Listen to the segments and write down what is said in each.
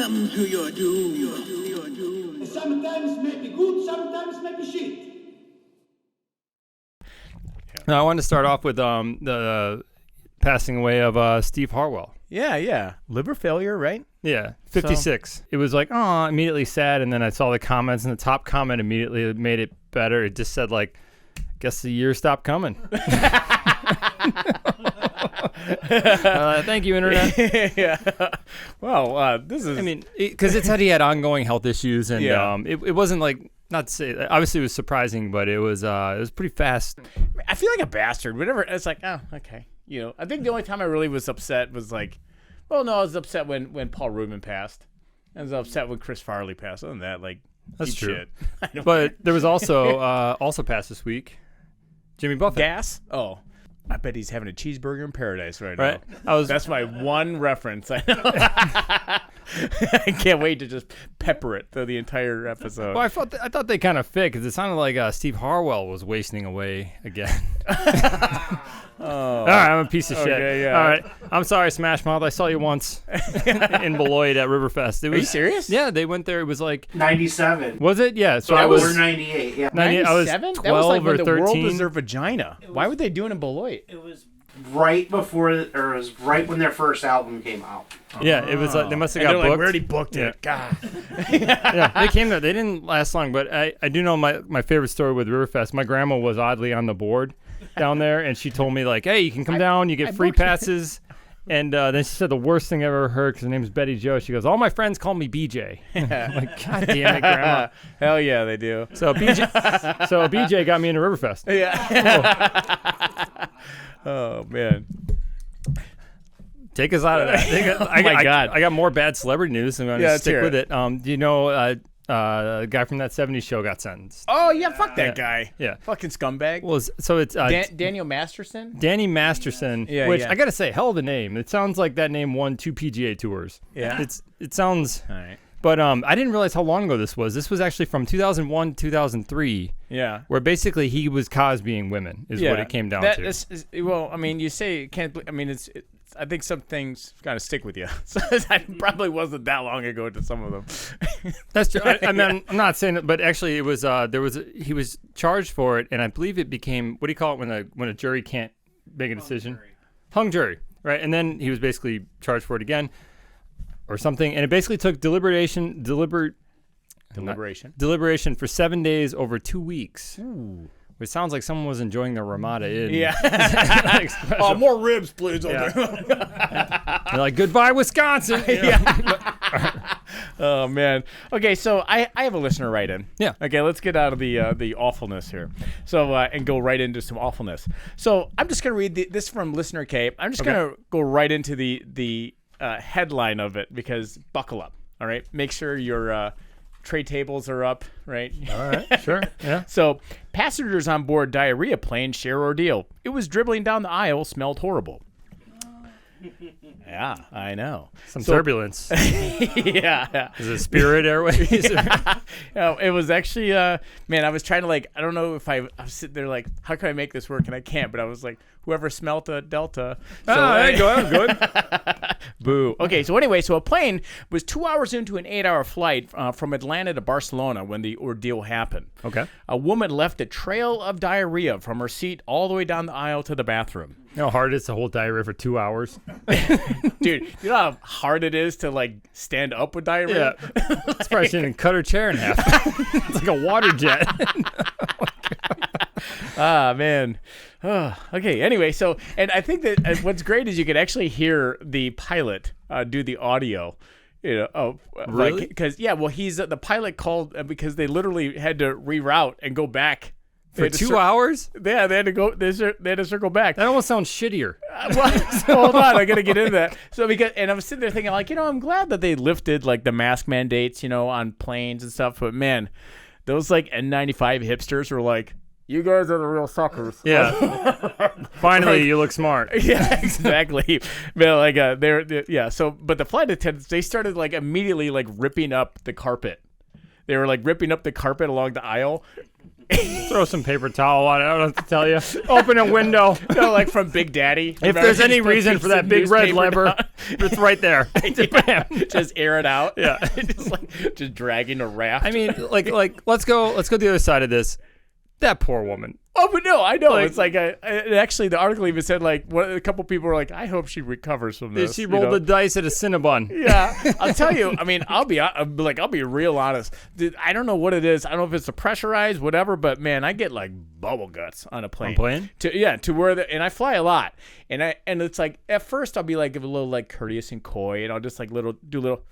Welcome to your doom. Sometimes maybe good, sometimes maybe shit. Now, I wanted to start off with the passing away of Steve Harwell. Yeah. Liver failure, right? Yeah, 56. It was like, oh, immediately sad, and then I saw the comments, and the top comment immediately made it better. It just said, like, guess the year stopped coming. Thank you, Internet. Yeah. Well, this is... I mean, because it said he had ongoing health issues, and it wasn't like, not to say, obviously it was surprising, but it was pretty fast. I feel like a bastard. Whatever. It's like, oh, okay. You know, I think the only time I really was upset was like, well, no, I was upset when Paul Rubin passed. I was upset when Chris Farley passed. Other than that, like, that's true. Shit. But there was also passed this week, Jimmy Buffett. Gas? Oh. I bet he's having a cheeseburger in paradise right now. That's my one reference. I know. I can't wait to just pepper it through the entire episode. Well, I thought they kind of fit because it sounded like Steve Harwell was wasting away again. All right, I'm a piece of shit. Yeah. All right, I'm sorry, Smash Mouth. I saw you once in Beloit at Riverfest. Are you serious? Yeah, they went there. It was like 97. Was it? Yeah. So I was 98. Yeah. 98. I was 12 that was like when or the world 13. was their vagina. Why would they do it in Beloit? It was right before, or it was right when their first album came out. Yeah, it was like they must have got booked. Like, we already booked it. God. Yeah, they came there. They didn't last long, but I do know my favorite story with Riverfest. My grandma was oddly on the board down there, and she told me, like, hey, you can come down, you get free passes. And then she said the worst thing I ever heard, because her name's Betty Jo. She goes, all my friends call me BJ. I'm like, God damn it, Grandma. Hell yeah, they do. So BJ got me into Riverfest. Yeah. Oh, man. Take us out of that. My God. I got more bad celebrity news, and I'm going to stick with it. Do you know a guy from that 70s show got sentenced? Oh, yeah, fuck that guy. Yeah. Fucking scumbag. Well, so it's Daniel Masterson? Danny Masterson, which I got to say, hell of a name. It sounds like that name won 2 PGA Tours. Yeah. It sounds... All right. But I didn't realize how long ago this was. This was actually from 2001 to 2003. Yeah. Where basically he was Cosbying women is what it came down to. Well, I mean, you say it can't... I mean, it's I think some things kind of stick with you. So it probably wasn't that long ago to some of them. That's true. I mean, I'm not saying it, but actually it was he was charged for it, and I believe it became, what do you call it when a jury can't make a decision? Hung jury, right? And then he was basically charged for it again or something, and it basically took deliberation for 7 days over 2 weeks. Ooh. It sounds like someone was enjoying their Ramada Inn. Yeah. Oh, more ribs, please. Yeah. They're like, goodbye, Wisconsin. Oh, man. Okay, so I have a listener write in. Yeah. Okay, let's get out of the awfulness here. So, and go right into some awfulness. So I'm just going to read this from listener K. I'm just going to go right into the headline of it, because buckle up. All right. Make sure your tray tables are up, right? All right, sure. Yeah. So, passengers on board diarrhea plane share ordeal. It was dribbling down the aisle, smelled horrible. Yeah, I know. Some turbulence. Yeah. Is it Spirit Airways? No, it was actually, man, I was trying to, like, I don't know if I was sitting there like, how can I make this work? And I can't, but I was like, whoever smelt a Delta. So, there you go. Good. Boo. Okay, so anyway, so a plane was 2 hours into an 8-hour flight from Atlanta to Barcelona when the ordeal happened. Okay. A woman left a trail of diarrhea from her seat all the way down the aisle to the bathroom. You know how hard it is to hold diarrhea for 2 hours? Dude, you know how hard it is to, like, stand up with diarrhea? Yeah. It's probably she didn't cut her chair in half. It's like a water jet. Ah, man. Okay, anyway, so, and I think that what's great is you can actually hear the pilot do the audio. You know, really? Because, he's the pilot called because they literally had to reroute and go back. For 2 hours? Yeah, they had to go. They had to circle back. That almost sounds shittier. Hold on, I gotta get into that. So I was sitting there thinking, like, I'm glad that they lifted like the mask mandates, on planes and stuff. But man, those like N95 hipsters were like, you guys are the real suckers. Yeah. Finally, you look smart. Yeah, exactly. But like So, but the flight attendants, they started like immediately like ripping up the carpet. They were like ripping up the carpet along the aisle. Throw some paper towel on it. I don't know what to tell you. Open a window. Like from Big Daddy. If there's any reason for that big red lever, it's right there. Just air it out. Yeah. just dragging a raft. I mean, like let's go the other side of this. That poor woman. Oh, but no, I know. It's like actually the article even said like a couple people were like, I hope she recovers from this. She rolled the dice at a Cinnabon. Yeah, I'll tell you. I mean, I'll be real honest. Dude, I don't know what it is. I don't know if it's the pressurized, whatever. But man, I get like bubble guts on a plane. To where and I fly a lot, and it's like at first I'll be like a little like courteous and coy, and I'll just like do little.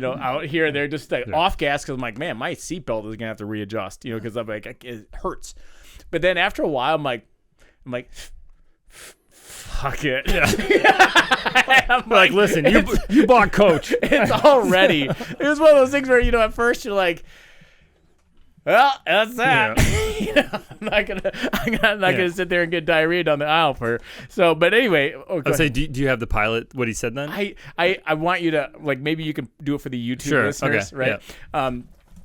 Out here, they're just like off gas because I'm like, man, my seatbelt is gonna have to readjust, because I'm like, it hurts. But then after a while, I'm like, fuck it. Yeah. I'm like, listen, you bought Coach. It's already. It was one of those things where at first you're like, well, that's that. Yeah. I'm not gonna sit there and get diarrhea down the aisle for. So, but anyway. I'd say, do you have the pilot? What he said then? I want you to maybe you can do it for the YouTube listeners, right? Yeah.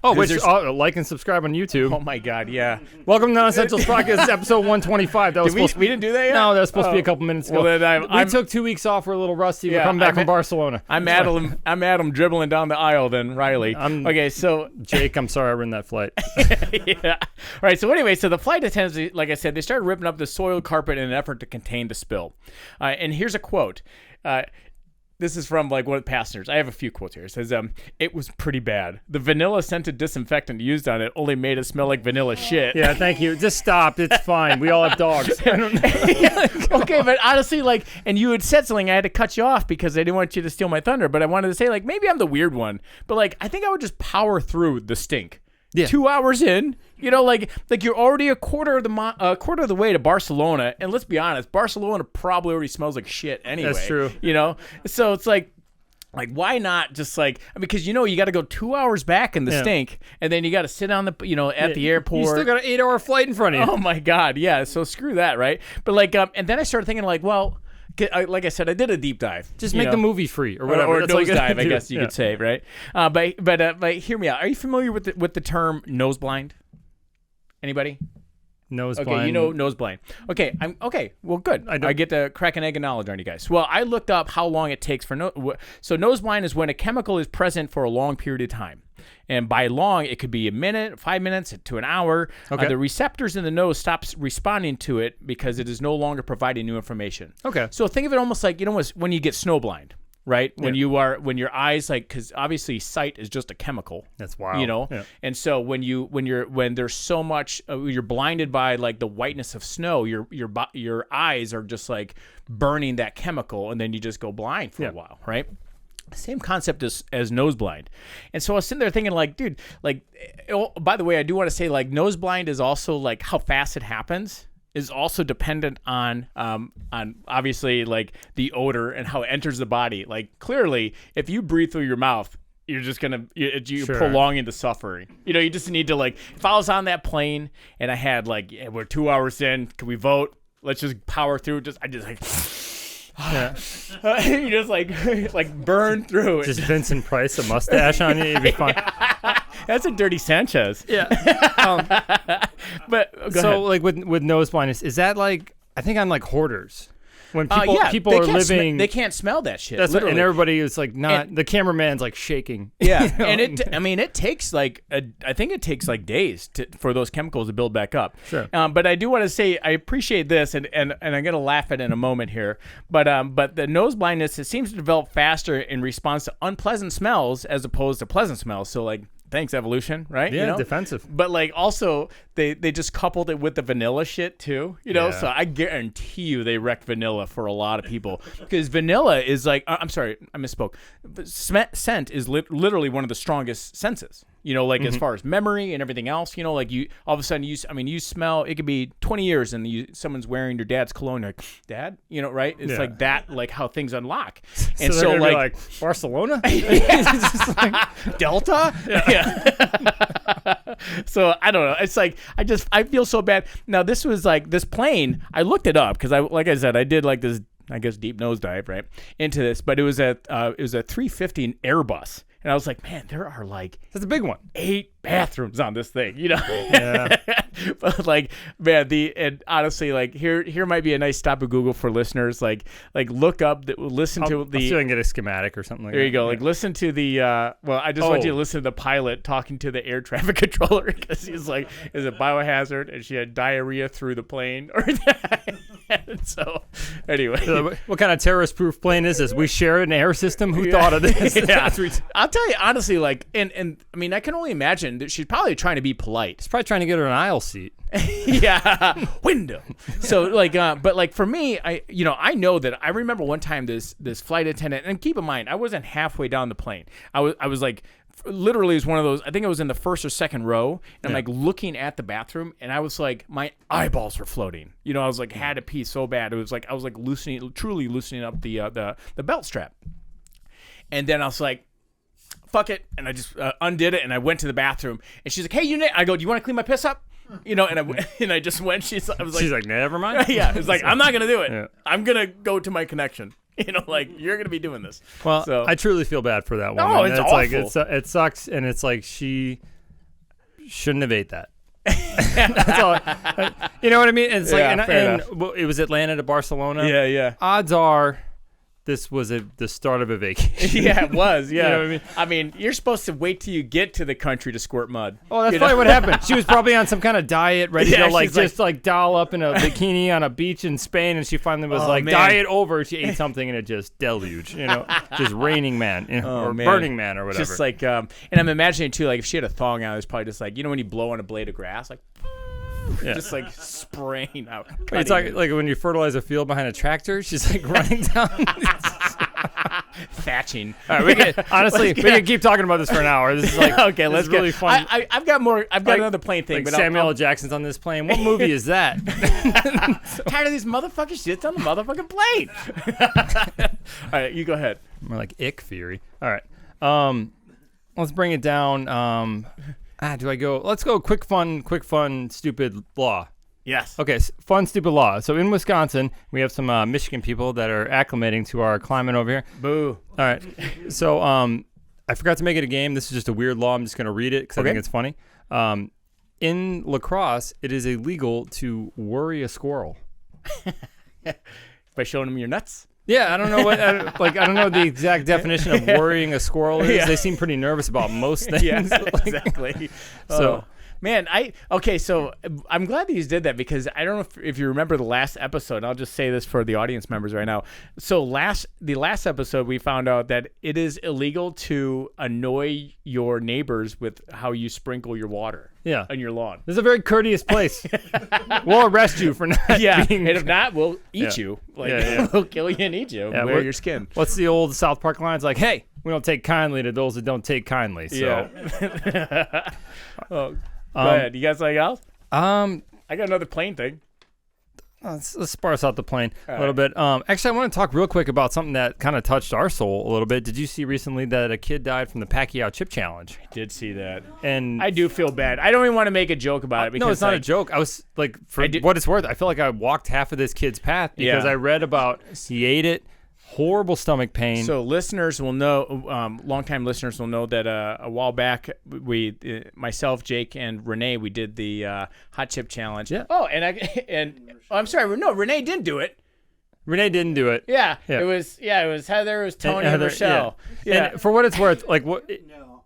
Like and subscribe on YouTube. Oh my God, yeah. Welcome to Non-Essentials Podcast, episode 125. That was we didn't do that yet? No, that was supposed to be a couple minutes ago. Well, then we took 2 weeks off. We're a little rusty. We're coming back from Barcelona. I'm Adam dribbling down the aisle. Then Riley. Okay, so Jake, I'm sorry I ruined that flight. Yeah. All right. So anyway, so the flight attendants, like I said, they started ripping up the soiled carpet in an effort to contain the spill. And here's a quote. This is from like one of the passengers. I have a few quotes here. It says, it was pretty bad. The vanilla scented disinfectant used on it only made it smell like vanilla shit. Yeah, thank you. Just stop. It's fine. We all have dogs. Okay, but honestly, and you had said something, I had to cut you off because I didn't want you to steal my thunder, but I wanted to say, maybe I'm the weird one, but I think I would just power through the stink. Yeah. 2 hours in, you're already a quarter of the way to Barcelona, and let's be honest, Barcelona probably already smells like shit anyway. That's true. So it's like why not just because you got to go 2 hours back in the stink, and then you got to sit on the at the airport. You still got an 8-hour flight in front of you. Oh my God, yeah. So screw that, right? But and then I started thinking well. Like I said, I did a deep dive. Just make the movie free or whatever. Or nose dive, I guess you could say, right? But hear me out. Are you familiar with the term nose blind? Anybody? Nose blind. Okay, you know nose blind. Okay, okay. Well, good. I get to crack an egg of knowledge on you guys. Well, I looked up how long it takes for so nose blind is when a chemical is present for a long period of time. And by long, it could be a minute, 5 minutes, to an hour. Okay. The receptors in the nose stops responding to it because it is no longer providing new information. Okay. So think of it almost like when you get snowblind, right? When your eyes because obviously sight is just a chemical. That's wild. Yeah. And so when there's so much, you're blinded by the whiteness of snow. Your eyes are just burning that chemical, and then you just go blind for a while, right? Same concept as nose blind. And so I was sitting there thinking dude, by the way, I do want to say nose blind is also how fast it happens is also dependent on obviously the odor and how it enters the body. Clearly, if you breathe through your mouth, you're just you're prolonging the suffering. You just need to if I was on that plane and I had we're 2 hours in, can we vote? Let's just power through. You just burn through it. Just Vincent Price, a mustache on you, you'd be fine. That's a dirty Sanchez. Yeah. But so ahead. With nose blindness, is that I think on hoarders? When people are living, they can't smell that shit. That's and everybody is not. The cameraman's shaking. Yeah, and it takes I think it takes days for those chemicals to build back up. Sure. But I do want to say I appreciate this, and I'm gonna laugh at it in a moment here. But the nose blindness, it seems to develop faster in response to unpleasant smells as opposed to pleasant smells. So thanks evolution, right? Yeah, defensive. But also they just coupled it with the vanilla shit too, So I guarantee you they wrecked vanilla for a lot of people because vanilla is I'm sorry, I misspoke. Scent is literally one of the strongest senses. As far as memory and everything else, you all of a sudden you smell. It could be 20 years and someone's wearing your dad's cologne. You're Dad, right? It's that, how things unlock. And so Barcelona, Delta, So I don't know. It's I feel so bad. Now this was this plane. I looked it up because I said I did this, I guess, deep nosedive right into this, but it was a 350 Airbus. And I was like, man, there are like That's a big one. 8 bathrooms on this thing, you know? Yeah. But like, man, and honestly, like here might be a nice stop of Google for listeners. Like look up, listen to I'll see if I can get a schematic or something like that. There you go. Like listen to the. Well, I just want you to listen to the pilot talking to the air traffic controller because he's like, "Is it biohazard?" And she had diarrhea through the plane. And so, anyway, What kind of terrorist-proof plane is this? We share an air system. Who thought of this? Yeah. I'll tell you honestly, like, and I mean, I can only imagine that she's probably trying to be polite. He's probably trying to get her an aisle seat. Yeah, window. So like, but like for me, I know that I remember one time this flight attendant, and keep in mind, I wasn't halfway down the plane. I was like, literally, it was one of those. I think I was in the first or second row, and I'm like looking at the bathroom, and I was like, my eyeballs were floating. You know, I was like, had to pee so bad. It was like I was like truly loosening up the belt strap, and then I was like, fuck it, and I just undid it, and I went to the bathroom, and she's like, hey, I go, do you want to clean my piss up? You know, and I just went. She's like, never mind. Yeah, it's like, I'm not gonna do it. Yeah. I'm gonna go to my connection. You know, like, you're gonna be doing this. Well, so, I truly feel bad for that woman. No, it's like awful. it sucks, and it's like she shouldn't have ate that. That's all. You know what I mean? It's like, and it was Atlanta to Barcelona. yeah. Odds are, this was the start of a vacation. Yeah, it was. Yeah. You know what I mean? You're supposed to wait till you get to the country to squirt mud. Oh, that's probably what happened. She was probably on some kind of diet, ready to like she's just like doll up in a bikini on a beach in Spain, and she finally was man. diet over. She ate something and it just deluged, you know, just raining man, or man. burning man or whatever. Just like, and I'm imagining too, like if she had a thong on, it's probably just like, you know, when you blow on a blade of grass, like, just like spraying out. It's like when you fertilize a field behind a tractor. She's like running down. Thatching. All right, we can keep talking about this for an hour. This is like okay. Let's really fun. I've got more. I've got another plane thing. Like but Samuel L. Jackson's on this plane. What movie is that? Tired of these motherfuckers shits on the motherfucking plane. All right, you go ahead. More like ick theory. All right. Let's bring it down. Do I go? Let's go quick fun, stupid law. Yes. Okay, fun, stupid law. So in Wisconsin, we have some Michigan people that are acclimating to our climate over here. Boo. All right. So I forgot to make it a game. This is just a weird law. I'm just going to read it because I think it's funny. In lacrosse, it is illegal to worry a squirrel. By showing them your nuts? Yeah, I don't know what. I don't know the exact definition of worrying a squirrel is. Yeah. They seem pretty nervous about most things. Yeah, exactly. So. Man, so I'm glad that you did that because I don't know if you remember the last episode. I'll just say this for the audience members right now. So the last episode, we found out that it is illegal to annoy your neighbors with how you sprinkle your water on your lawn. This is a very courteous place. We'll arrest you for not being... And if not, we'll eat you. We'll kill you and eat you. Yeah, wear your skin. What's the old South Park line? It's like, hey, we don't take kindly to those that don't take kindly. So. Yeah. Go ahead. You got something else? I got another plane thing. Let's sparse out the plane a little bit. Actually, I want to talk real quick about something that kind of touched our soul a little bit. Did you see recently that a kid died from the Pacquiao chip challenge? I did see that. And I do feel bad. I don't even want to make a joke about it. Because, no, it's not a joke. I was like, for what it's worth, I feel like I walked half of this kid's path because I read about he ate it. Horrible stomach pain. So listeners will know, longtime listeners will know that a while back, myself, Jake, and Renee, we did the hot chip challenge. Yeah. Oh, I'm sorry, no, Renee didn't do it. Renee didn't do it. Yeah. It was Heather, it was Tony, and Rochelle. Yeah. And for what it's worth, like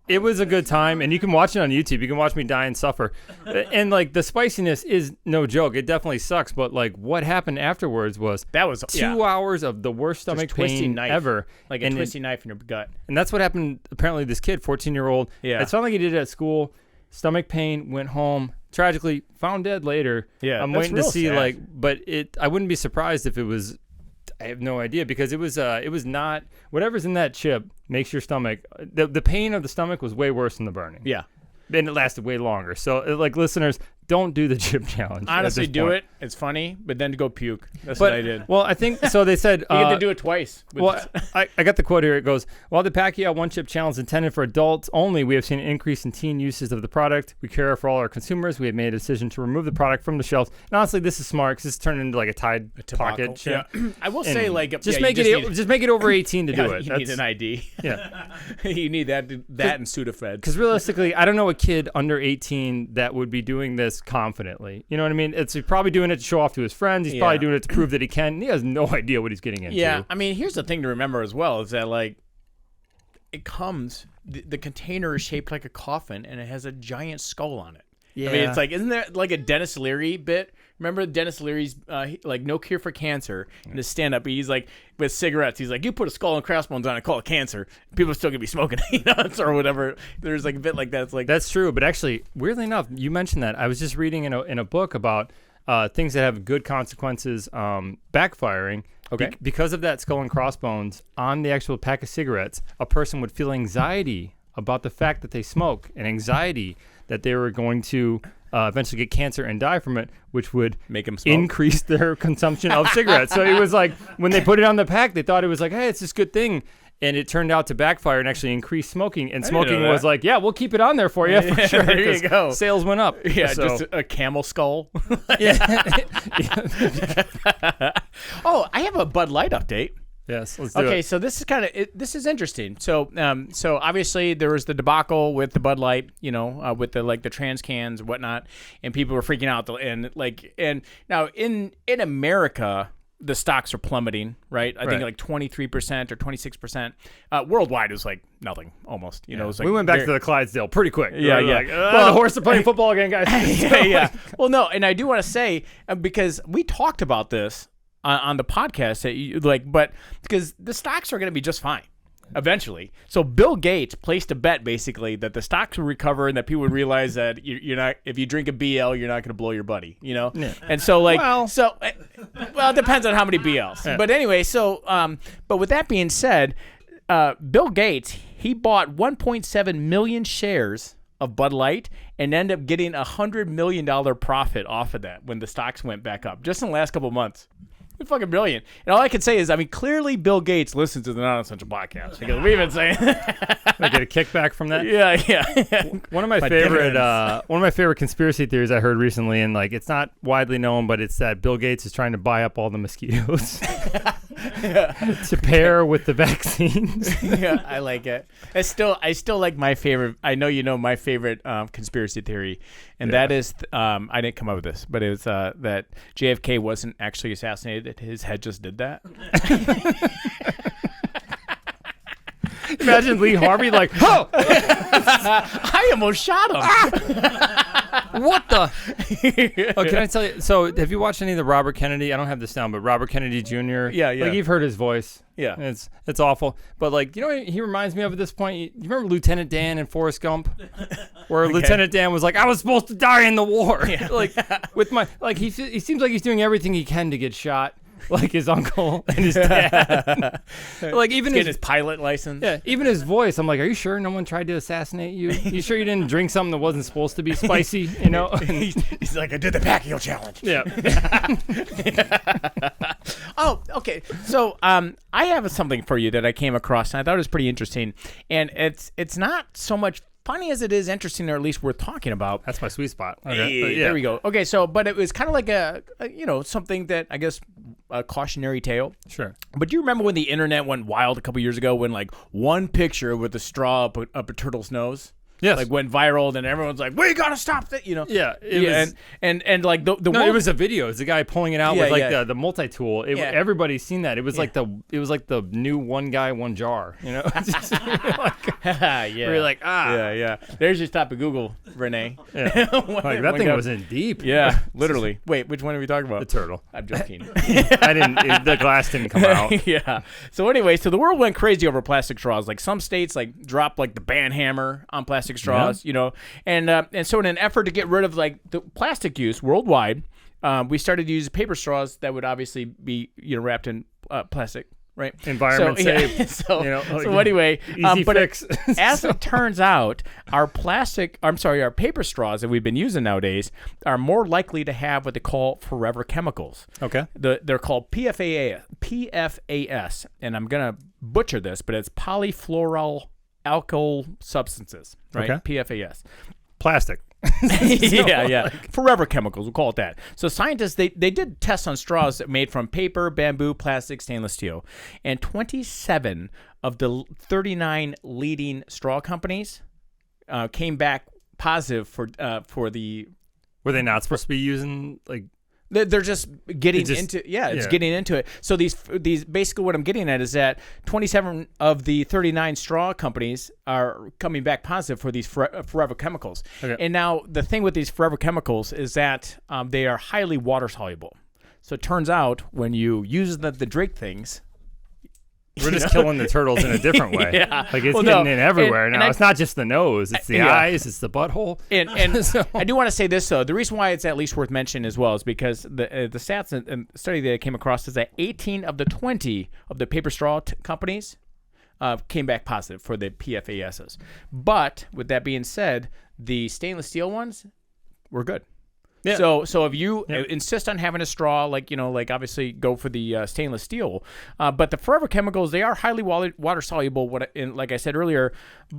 it was a good time, and you can watch it on YouTube. You can watch me die and suffer. And like the spiciness is no joke. It definitely sucks. But like what happened afterwards was 2 hours of the worst stomach pain ever. Like a twisty knife in your gut. And that's what happened. Apparently, this kid, 14-year-old. Yeah. It's not like he did it at school. Stomach pain, went home. Tragically, found dead later. Yeah. I'm waiting to see I wouldn't be surprised if it was. I have no idea because it was not whatever's in that chip makes your stomach. The pain of the stomach was way worse than the burning. Yeah. And it lasted way longer. So like listeners, don't do the chip challenge. Honestly, do point. it. It's funny, but then go puke. That's what I did. Well, I think so. They said You get to do it twice. Well, I got the quote here. It goes, while the Pacquiao one chip challenge is intended for adults only, we have seen an increase in teen uses of the product. We care for all our consumers. We have made a decision to remove the product from the shelves. And honestly, this is smart because it's turned into like a Tide pocket chip. Yeah. I will say, like, just make it over 18 to do it. You need an ID. Yeah. You need that and Sudafed. Because realistically, I don't know a kid under 18 that would be doing this confidently. You know what I mean? He's probably doing it to show off to his friends. He's probably doing it to prove that he can. And he has no idea what he's getting into. Yeah, I mean, here's the thing to remember as well is that, like, it comes, the container is shaped like a coffin and it has a giant skull on it. Yeah. I mean, it's like, isn't there like a Dennis Leary bit? Remember Dennis Leary's, like, No Cure for Cancer, and his stand-up, he's like, with cigarettes, he's like, you put a skull and crossbones on it, call it cancer. People are still going to be smoking or whatever. There's like a bit like that. It's like, that's true, but actually, weirdly enough, you mentioned that. I was just reading in a book about things that have good consequences backfiring. Okay. Because of that skull and crossbones on the actual pack of cigarettes, a person would feel anxiety about the fact that they smoke and anxiety that they were going to eventually get cancer and die from it, which would make them smoke. Increase their consumption of cigarettes. So it was like when they put it on the pack, they thought it was like, hey, it's this good thing. And it turned out to backfire and actually increase smoking. And smoking was like, yeah, we will keep it on there for you for sure. There you go. Sales went up. Yeah, so. just a camel skull. Yeah. Oh, I have a Bud Light update. Yes, let's do it. Okay, so this is this is interesting. So, so obviously there was the debacle with the Bud Light, with the trans cans and whatnot, and people were freaking out. And now in America, the stocks are plummeting, right? I think like 23% or 26%. Worldwide, it was like nothing, almost. It was like we went back to the Clydesdale pretty quick. Yeah, yeah. Like, the horse are playing football again, guys. Yeah. Well, no, and I do want to say because we talked about this on the podcast but because the stocks are going to be just fine eventually. So Bill Gates placed a bet basically that the stocks would recover and that people would realize that you're not, if you drink a BL, you're not going to blow your buddy, Yeah. And so well, it depends on how many BLs. Yeah. But anyway, but with that being said, Bill Gates, he bought 1.7 million shares of Bud Light and ended up getting $100 million profit off of that when the stocks went back up just in the last couple of months. It's fucking brilliant. And all I can say is, clearly Bill Gates listens to the Non-Essential Podcast because we've been saying I get a kickback from that. Yeah. One of my favorite conspiracy theories I heard recently, and like it's not widely known, but it's that Bill Gates is trying to buy up all the mosquitoes to pair with the vaccines. Yeah, I like it. I still like my favorite. I know my favorite conspiracy theory, and that is I didn't come up with this, but it was that JFK wasn't actually assassinated. His head just did that. Imagine Lee Harvey like, oh, I almost shot him. What the? Oh, can I tell you? So, have you watched any of the Robert Kennedy? I don't have this down, but Robert Kennedy Jr. Yeah. Like you've heard his voice. Yeah. It's awful. But like, what he reminds me of at this point? You remember Lieutenant Dan in Forrest Gump, where Lieutenant Dan was like, "I was supposed to die in the war." Yeah. He seems like he's doing everything he can to get shot. Like his uncle and his dad. Like even his pilot license. Yeah, even his voice. I'm like, are you sure no one tried to assassinate you? You sure you didn't drink something that wasn't supposed to be spicy? He's like, I did the Pacquiao challenge. Yeah. Oh, okay. So I have something for you that I came across and I thought it was pretty interesting. And it's not so much funny as it is interesting, or at least worth talking about. That's my sweet spot. Okay. There we go. Okay, so but it was kind of like a something that I guess a cautionary tale. Sure. But do you remember when the internet went wild a couple years ago when like one picture with a straw up a turtle's nose? Yes. Like went viral, and everyone's like, "We gotta stop that!" Yeah. It was, and like the no, it was a video. It's a guy pulling it out with like the multi-tool. Everybody's seen that. It was like the new one guy one jar. We're like yeah. There's your stop at Google, Renee. Yeah. Like that thing was in deep. Yeah, literally. Wait, which one are we talking about? The turtle. I'm joking. The glass didn't come out. Yeah. So anyway, the world went crazy over plastic straws. Like some states like dropped like the ban hammer on plastic straws, and so in an effort to get rid of like the plastic use worldwide, we started to use paper straws that would obviously be wrapped in plastic, right? Environment safe. So, you know, so anyway, easy but fix. as it turns out, our paper straws that we've been using nowadays are more likely to have what they call forever chemicals. Okay. They're called PFAS, and I'm gonna butcher this, but it's polyfluoroalkyl substances, right? Okay. PFAS. Plastic. Yeah. Forever chemicals, we'll call it that. So scientists, they did tests on straws that made from paper, bamboo, plastic, stainless steel. And 27 of the 39 leading straw companies came back positive for the... Were they not supposed to be using, like... They're just getting into getting into it. So these basically what I'm getting at is that 27 of the 39 straw companies are coming back positive for these forever chemicals. Okay. And now the thing with these forever chemicals is that they are highly water soluble. So it turns out when you use the drink things, We're just killing the turtles in a different way. Yeah. Like it's getting in everywhere and now. I- it's not just the nose. It's the eyes. It's the butthole. And So- I do want to say this, though. The reason why it's at least worth mentioning as well is because the stats and study that I came across is that 18 of the 20 of the paper straw companies came back positive for the PFASs. But with that being said, the stainless steel ones were good. Yeah. So if you insist on having a straw, like obviously go for the stainless steel, but the forever chemicals, they are highly water soluble. Like I said earlier,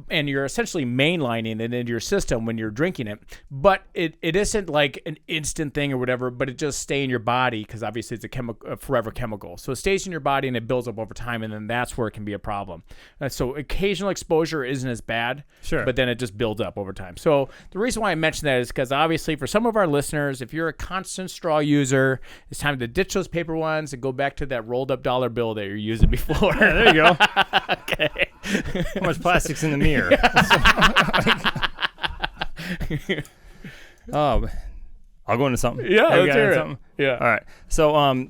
and you're essentially mainlining it into your system when you're drinking it. But it isn't like an instant thing or whatever. But it just stays in your body because obviously it's a forever chemical. So it stays in your body and it builds up over time, and then that's where it can be a problem. So occasional exposure isn't as bad. Sure. But then it just builds up over time. So the reason why I mention that is because obviously for some of our listeners, if you're a constant straw user, it's time to ditch those paper ones and go back to that rolled up dollar bill that you're using before. Yeah, there you go. Okay. How much plastic's in the mirror? I'll go into something. Yeah, Have you let's got hear into it. something? Yeah. All right. So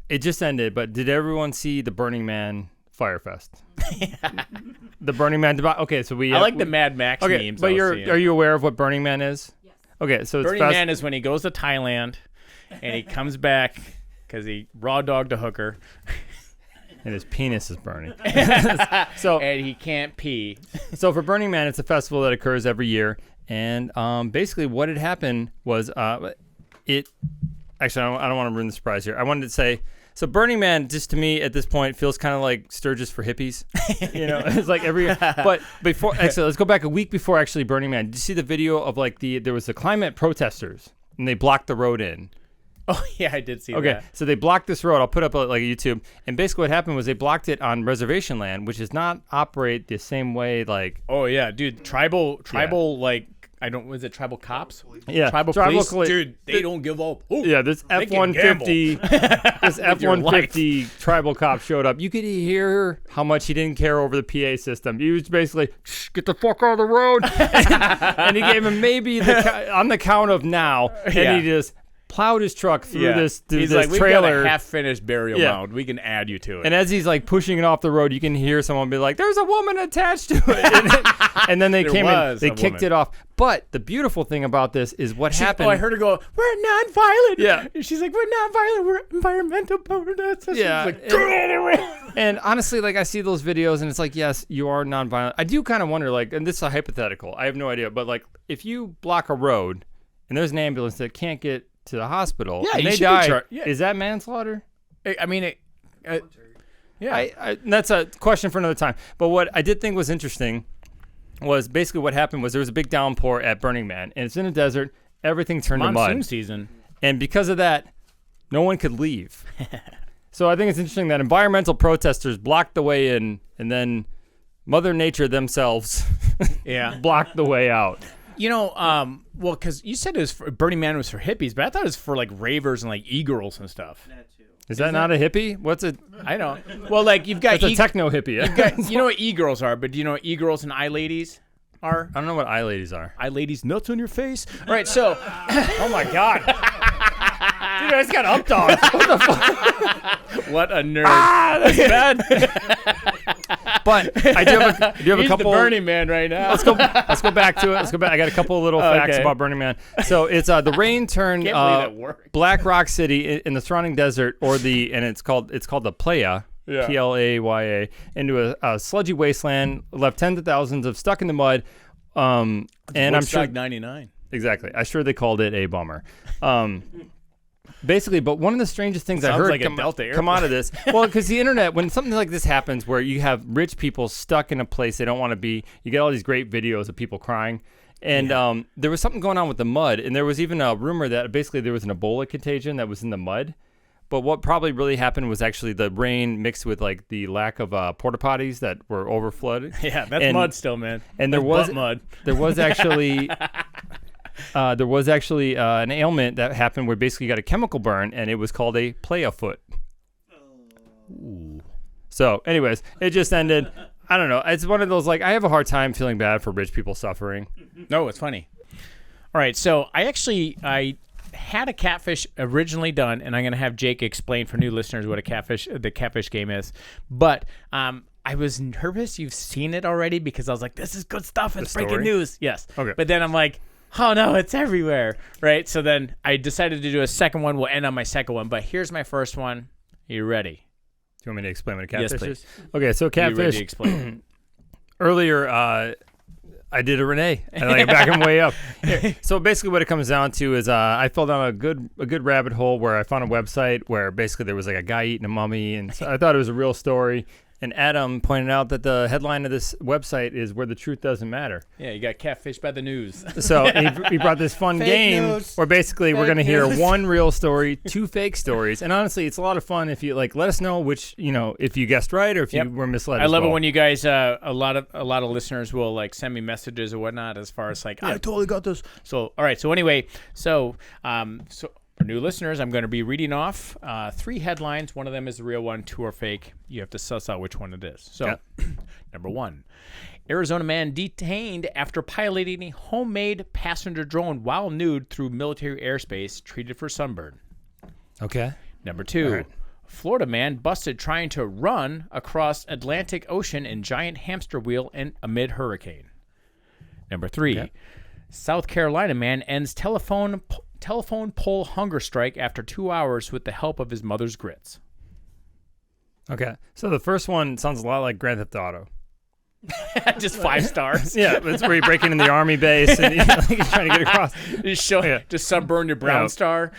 it just ended, but did everyone see the Burning Man Fire Fest? The Burning Man. Okay, so I like the Mad Max memes. but I was seeing. are you aware of what Burning Man is? Yes. Okay, so it's Burning Man is when he goes to Thailand and he comes back because he raw dogged a hooker and his penis is burning. So and he can't pee. So for Burning Man, it's a festival that occurs every year, and basically what had happened was it. Actually, I don't want to ruin the surprise here. I wanted to say, so Burning Man, just to me at this point, feels kind of like Sturgis for hippies. You know, it's like every. But before, actually, let's go back a week before actually Burning Man. Did you see the video of like there was the climate protesters and they blocked the road in? Oh yeah, I did see that. Okay, so they blocked this road. I'll put up like a YouTube. And basically what happened was they blocked it on reservation land, which does not operate the same way like. Oh yeah, dude, tribal like. Was it tribal cops? Yeah, tribal police. Dude, they don't give up. Ooh, yeah, this F-150, this F-150 tribal cop showed up. You could hear how much he didn't care over the PA system. He was basically, "Shh, get the fuck out of the road," and he gave him maybe on the count of now, and he just plowed his truck through this He's this like, trailer. We've got a half-finished burial mound. We can add you to it. And as he's like pushing it off the road, you can hear someone be like, "There's a woman attached to it," and then they came in, they kicked it off. But the beautiful thing about this is what happened. Oh, I heard her go, "We're non-violent." Yeah. And she's like, "We're non-violent. We're environmental protests." Yeah. Like, and honestly, like I see those videos and it's like, yes, you are nonviolent. I do kind of wonder, like, and this is a hypothetical. I have no idea, but like, if you block a road and there's an ambulance that can't get to the hospital and they die, is that manslaughter? I mean, that's a question for another time. But what I did think was interesting was basically what happened was there was a big downpour at Burning Man, and it's in a desert. Everything turned to mud. Monsoon season. And because of that, no one could leave. So I think it's interesting that environmental protesters blocked the way in, and then Mother Nature themselves blocked the way out. You know, well, because you said it was Burning Man was for hippies, but I thought it was for like ravers and like e-girls and stuff. Is that not a hippie? What's it? I know. Well, like you've got It's a techno hippie. you know what e-girls are, but do you know what e-girls and eye-ladies are? I don't know what eye ladies are. Eye-ladies nuts on your face? All right, so. Oh my God. Dude, I just got up dogs. What the fuck? What a nerd. That's bad. But I do have a couple. The Burning Man right now. Let's go back to it. Let's go back. I got a couple of little facts about Burning Man. So it's the rain turned Can't believe that worked. Black Rock City in the surrounding desert, and it's called the Playa. Playa, into a sludgy wasteland, left tens of thousands of stuck in the mud. And I'm sure 99. exactly. I'm sure they called it a bummer. Basically, but one of the strangest things I Sounds heard like a Delta come out of this, well, because the internet, when something like this happens, where you have rich people stuck in a place they don't want to be, you get all these great videos of people crying. And there was something going on with the mud, and there was even a rumor that basically there was an Ebola contagion that was in the mud. But what probably really happened was actually the rain mixed with like the lack of porta potties that were overflooded. Yeah, that's mud still, man. And that's there was mud. There was actually an ailment that happened where basically you got a chemical burn, and it was called a playa foot. Ooh. So, anyways, it just ended. I don't know. It's one of those, like, I have a hard time feeling bad for rich people suffering. No, it's funny. All right, so I had a catfish originally done, and I'm going to have Jake explain for new listeners what the catfish game is. But I was nervous. You've seen it already because I was like, this is good stuff. It's breaking news. Yes. Okay. But then I'm like, oh, no, it's everywhere, right? So then I decided to do a second one. We'll end on my second one. But here's my first one. Are you ready? Do you want me to explain what a catfish Yes, please. is? Okay, so Are you ready catfish. to explain? Earlier, I did a Renee, and I back him way up. Here. So basically, what it comes down to is I fell down a good rabbit hole where I found a website where basically there was like a guy eating a mummy, and so I thought it was a real story. And Adam pointed out that the headline of this website is "Where the Truth Doesn't Matter." Yeah, you got catfish by the news. So he brought this fun Fake game news. where basically we're going to Fake hear news. one real story, two fake stories, and honestly, it's a lot of fun if you like. Let us know which if you guessed right or if Yep. you were misled. I as love well. it when you guys, a lot of listeners will like send me messages or whatnot as far as like, I totally got this. So, all right. So anyway, so for new listeners, I'm going to be reading off 3 headlines. One of them is the real one, 2 are fake. You have to suss out which one it is. So, number 1, Arizona man detained after piloting a homemade passenger drone while nude through military airspace, treated for sunburn. Okay. Number 2, right. Florida man busted trying to run across Atlantic Ocean in giant hamster wheel amid hurricane. Number 3, South Carolina man ends telephone pole hunger strike after 2 hours with the help of his mother's grits. Okay. So the first one sounds a lot like Grand Theft Auto. Just 5 stars. Yeah, it's where you're breaking in the army base and you're trying to get across. Just sunburn your brown star.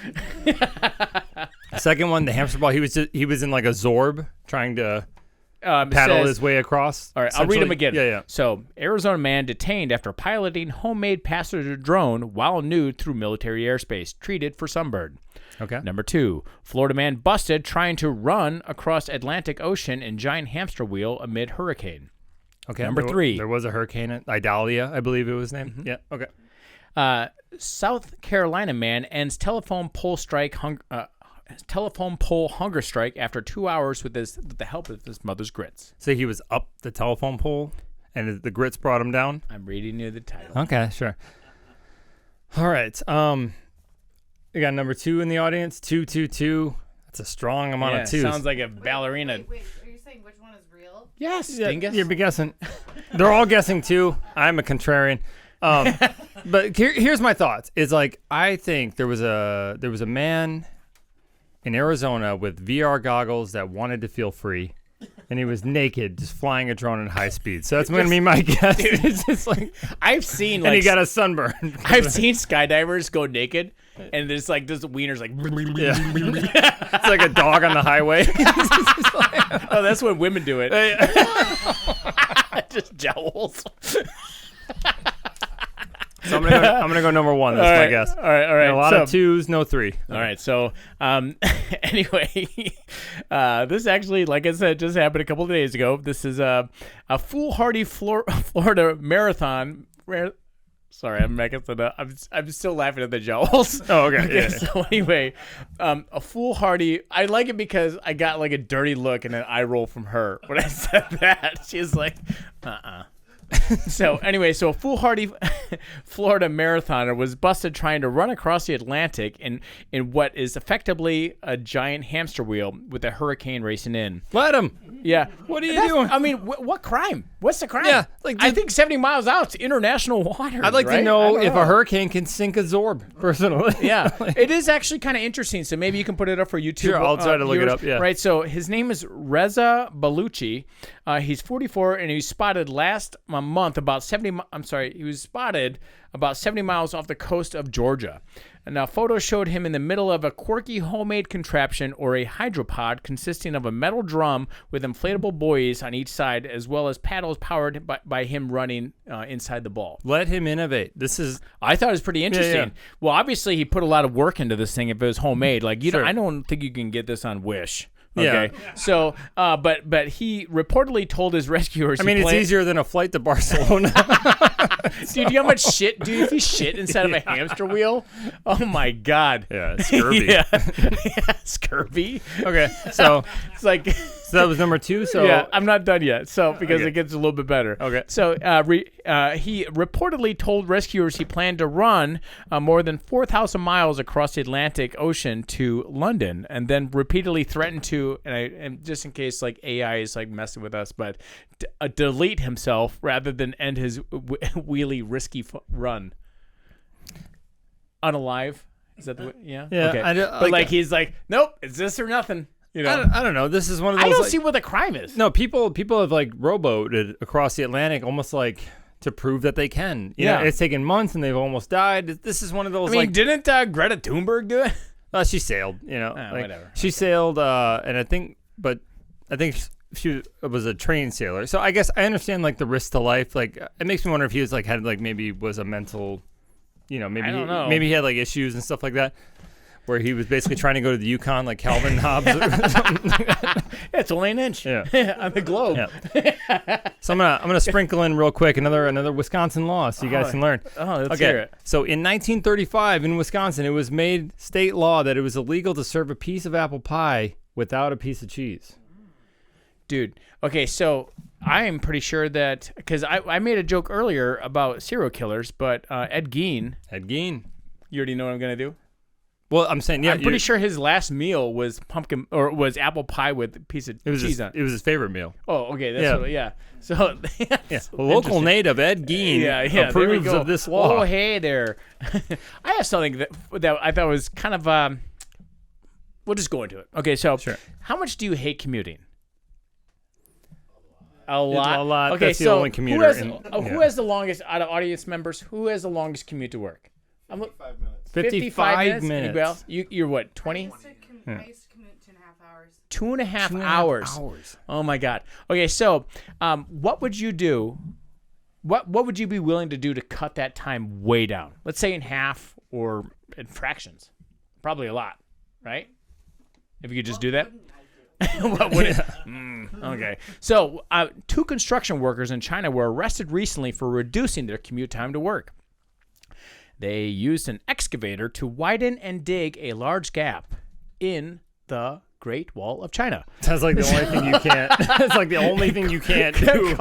Second one, the hamster ball. He was in like a Zorb trying to paddle his way across. All right, I'll read them again. Yeah. So, Arizona man detained after piloting homemade passenger drone while nude through military airspace, treated for sunburn. Okay. Number 2, Florida man busted trying to run across Atlantic Ocean in giant hamster wheel amid hurricane. Okay. Number 3. There was a hurricane at Idalia, I believe it was named. Mm-hmm. Yeah. Okay. South Carolina man ends telephone pole hunger strike after 2 hours with the help of his mother's grits. So he was up the telephone pole and the grits brought him down? I'm reading you the title. Okay, sure. All right. We got number 2 in the audience. 222. That's a strong amount of twos. Sounds like a ballerina. Wait, are you saying which one is real? Yes, Yeah, dingus. you're guessing. They're all guessing too. I'm a contrarian. But here's my thoughts. It's like I think there was a man in Arizona with VR goggles that wanted to feel free, and he was naked, just flying a drone at high speed. So that's going to be my guess. It's just like I've seen and he got a sunburn. I've seen skydivers go naked, and there's like this wiener's like. It's like a dog on the highway. Oh, that's when women do it. Just jowls. So I'm gonna go number 1. That's my guess. All right. A lot of 2s, no 3. All right. So, anyway, this actually, like I said, just happened a couple of days ago. This is a foolhardy Florida marathon. Sorry, I'm making it up. I'm still laughing at the jowls. Oh, okay. Yeah. So anyway, a foolhardy. I like it because I got like a dirty look and an eye roll from her when I said that. She's like, So anyway, so a foolhardy Florida marathoner was busted trying to run across the Atlantic in what is effectively a giant hamster wheel with a hurricane racing in. Let him. Yeah. What are you doing? I mean, what crime? What's the crime? Yeah, like, I think 70 miles out to international waters. I'd like right? to know I don't if a hurricane can sink a Zorb, personally. Yeah, it is actually kind of interesting. So maybe you can put it up for YouTube. Sure, I'll try to look it viewers. up, yeah. Right. So his name is Reza Baluchi. He's 44, and he was spotted last month about 70. He was spotted about 70 miles off the coast of Georgia. And now, photos showed him in the middle of a quirky homemade contraption or a hydropod consisting of a metal drum with inflatable buoys on each side, as well as paddles powered by him running inside the ball. Let him innovate. I thought it was pretty interesting. Yeah. Well, obviously, he put a lot of work into this thing if it was homemade. Like, Sure. I don't think you can get this on Wish. Yeah. Okay. So, but he reportedly told his rescuers. I mean, it's easier than a flight to Barcelona. Dude, you know how much shit? Dude, if you shit inside of a hamster wheel, oh my god. Yeah, scurvy. Yeah, scurvy. Okay, so It's like. that was number 2. So Yeah, I'm not done yet. So because Okay. it gets a little bit better. Okay. So he reportedly told rescuers he planned to run more than 4,000 miles across the Atlantic Ocean to London, and then repeatedly threatened to, and just in case like AI is like messing with us, but delete himself rather than end his wheelie risky run. Unalive. Is that the way? Yeah. Yeah, Okay. I do- But like- he's like, nope, it's this or nothing. You know. I don't know. This is one of those. I don't like- see what the crime is. No, people have like rowboated across the Atlantic almost like to prove that they can. You know, Yeah. it's taken months and they've almost died. This is one of those I mean, like didn't Greta Thunberg do it? she sailed. You know, like, whatever. She sailed, and I think she was a trained sailor. So I guess I understand like the risk to life. Like it makes me wonder if he was like had like maybe was a mental, you know, maybe I don't know. maybe he had like issues and stuff like that. Where he was basically trying to go to the Yukon like Calvin Hobbes. Or something. It's only an inch Yeah. on the globe. Yeah. So I'm gonna sprinkle in real quick another Wisconsin law so you guys can learn. Oh, let's hear it. So in 1935 in Wisconsin, it was made state law that it was illegal to serve a piece of apple pie without a piece of cheese. Dude. Okay, so I am pretty sure that, because I made a joke earlier about serial killers, but Ed Gein, you already know what I'm going to do? Well, I'm saying, yeah. I'm pretty sure his last meal was was apple pie with a piece of it was cheese on it. it was his favorite meal. Oh, okay. That's Yeah. yeah. So, Yeah. Local native Ed Gein yeah, there we approves go. of this law. Oh, hey there. I have something that I thought was kind of, we'll just go into it. Okay, so Sure. how much do you hate commuting? A lot. A lot. Okay, That's the so only commuter who has the longest out of audience members? Who has the longest commute to work? 5 minutes. 55 minutes. Anybody else? You're what, 20? I used to commute 2.5 hours. 2.5 hours. Oh my God. Okay, so what would you do? What would you be willing to do to cut that time way down? Let's say in half or in fractions. Probably a lot, right? If you could just do that. What would it? Okay. So, 2 construction workers in China were arrested recently for reducing their commute time to work. They used an excavator to widen and dig a large gap in the Great Wall of China, That's like the only thing you can't. That's like the only thing you can't do.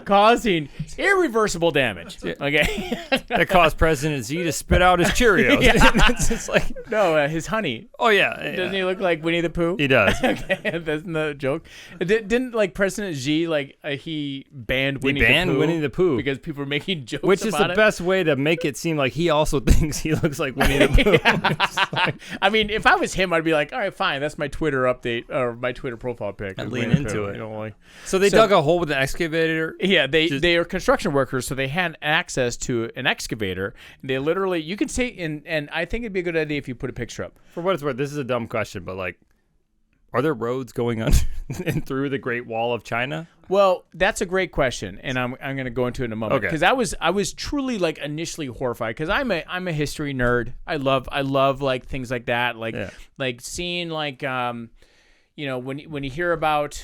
causing irreversible damage. Okay. That caused President Xi to spit out his Cheerios. It's just like, No, his honey. oh yeah, Doesn't he look like Winnie the Pooh? he does. Okay, that's the joke. Didn't like President Xi he banned Winnie Winnie the Pooh because people were making jokes which is about the it? best way to make it seem like he also thinks he looks like Winnie the Pooh. It's like, I mean, if I was him, I'd be like, all right, fine, that's my Twitter update or my Twitter profile pic. I'd Is lean Winnie the into Pooh, it. You know, like, so they So- dug a hole with an excavator. yeah, they are construction workers, so they had access to an excavator. They literally, you can say, and I think it'd be a good idea if you put a picture up. For what it's worth, this is a dumb question, but like, are there roads going under and through the Great Wall of China? Well, that's a great question, and I'm going to go into it in a moment Okay. because I was truly like initially horrified because I'm a history nerd. I love like things like that, like Yeah. like seeing like you know, when you hear about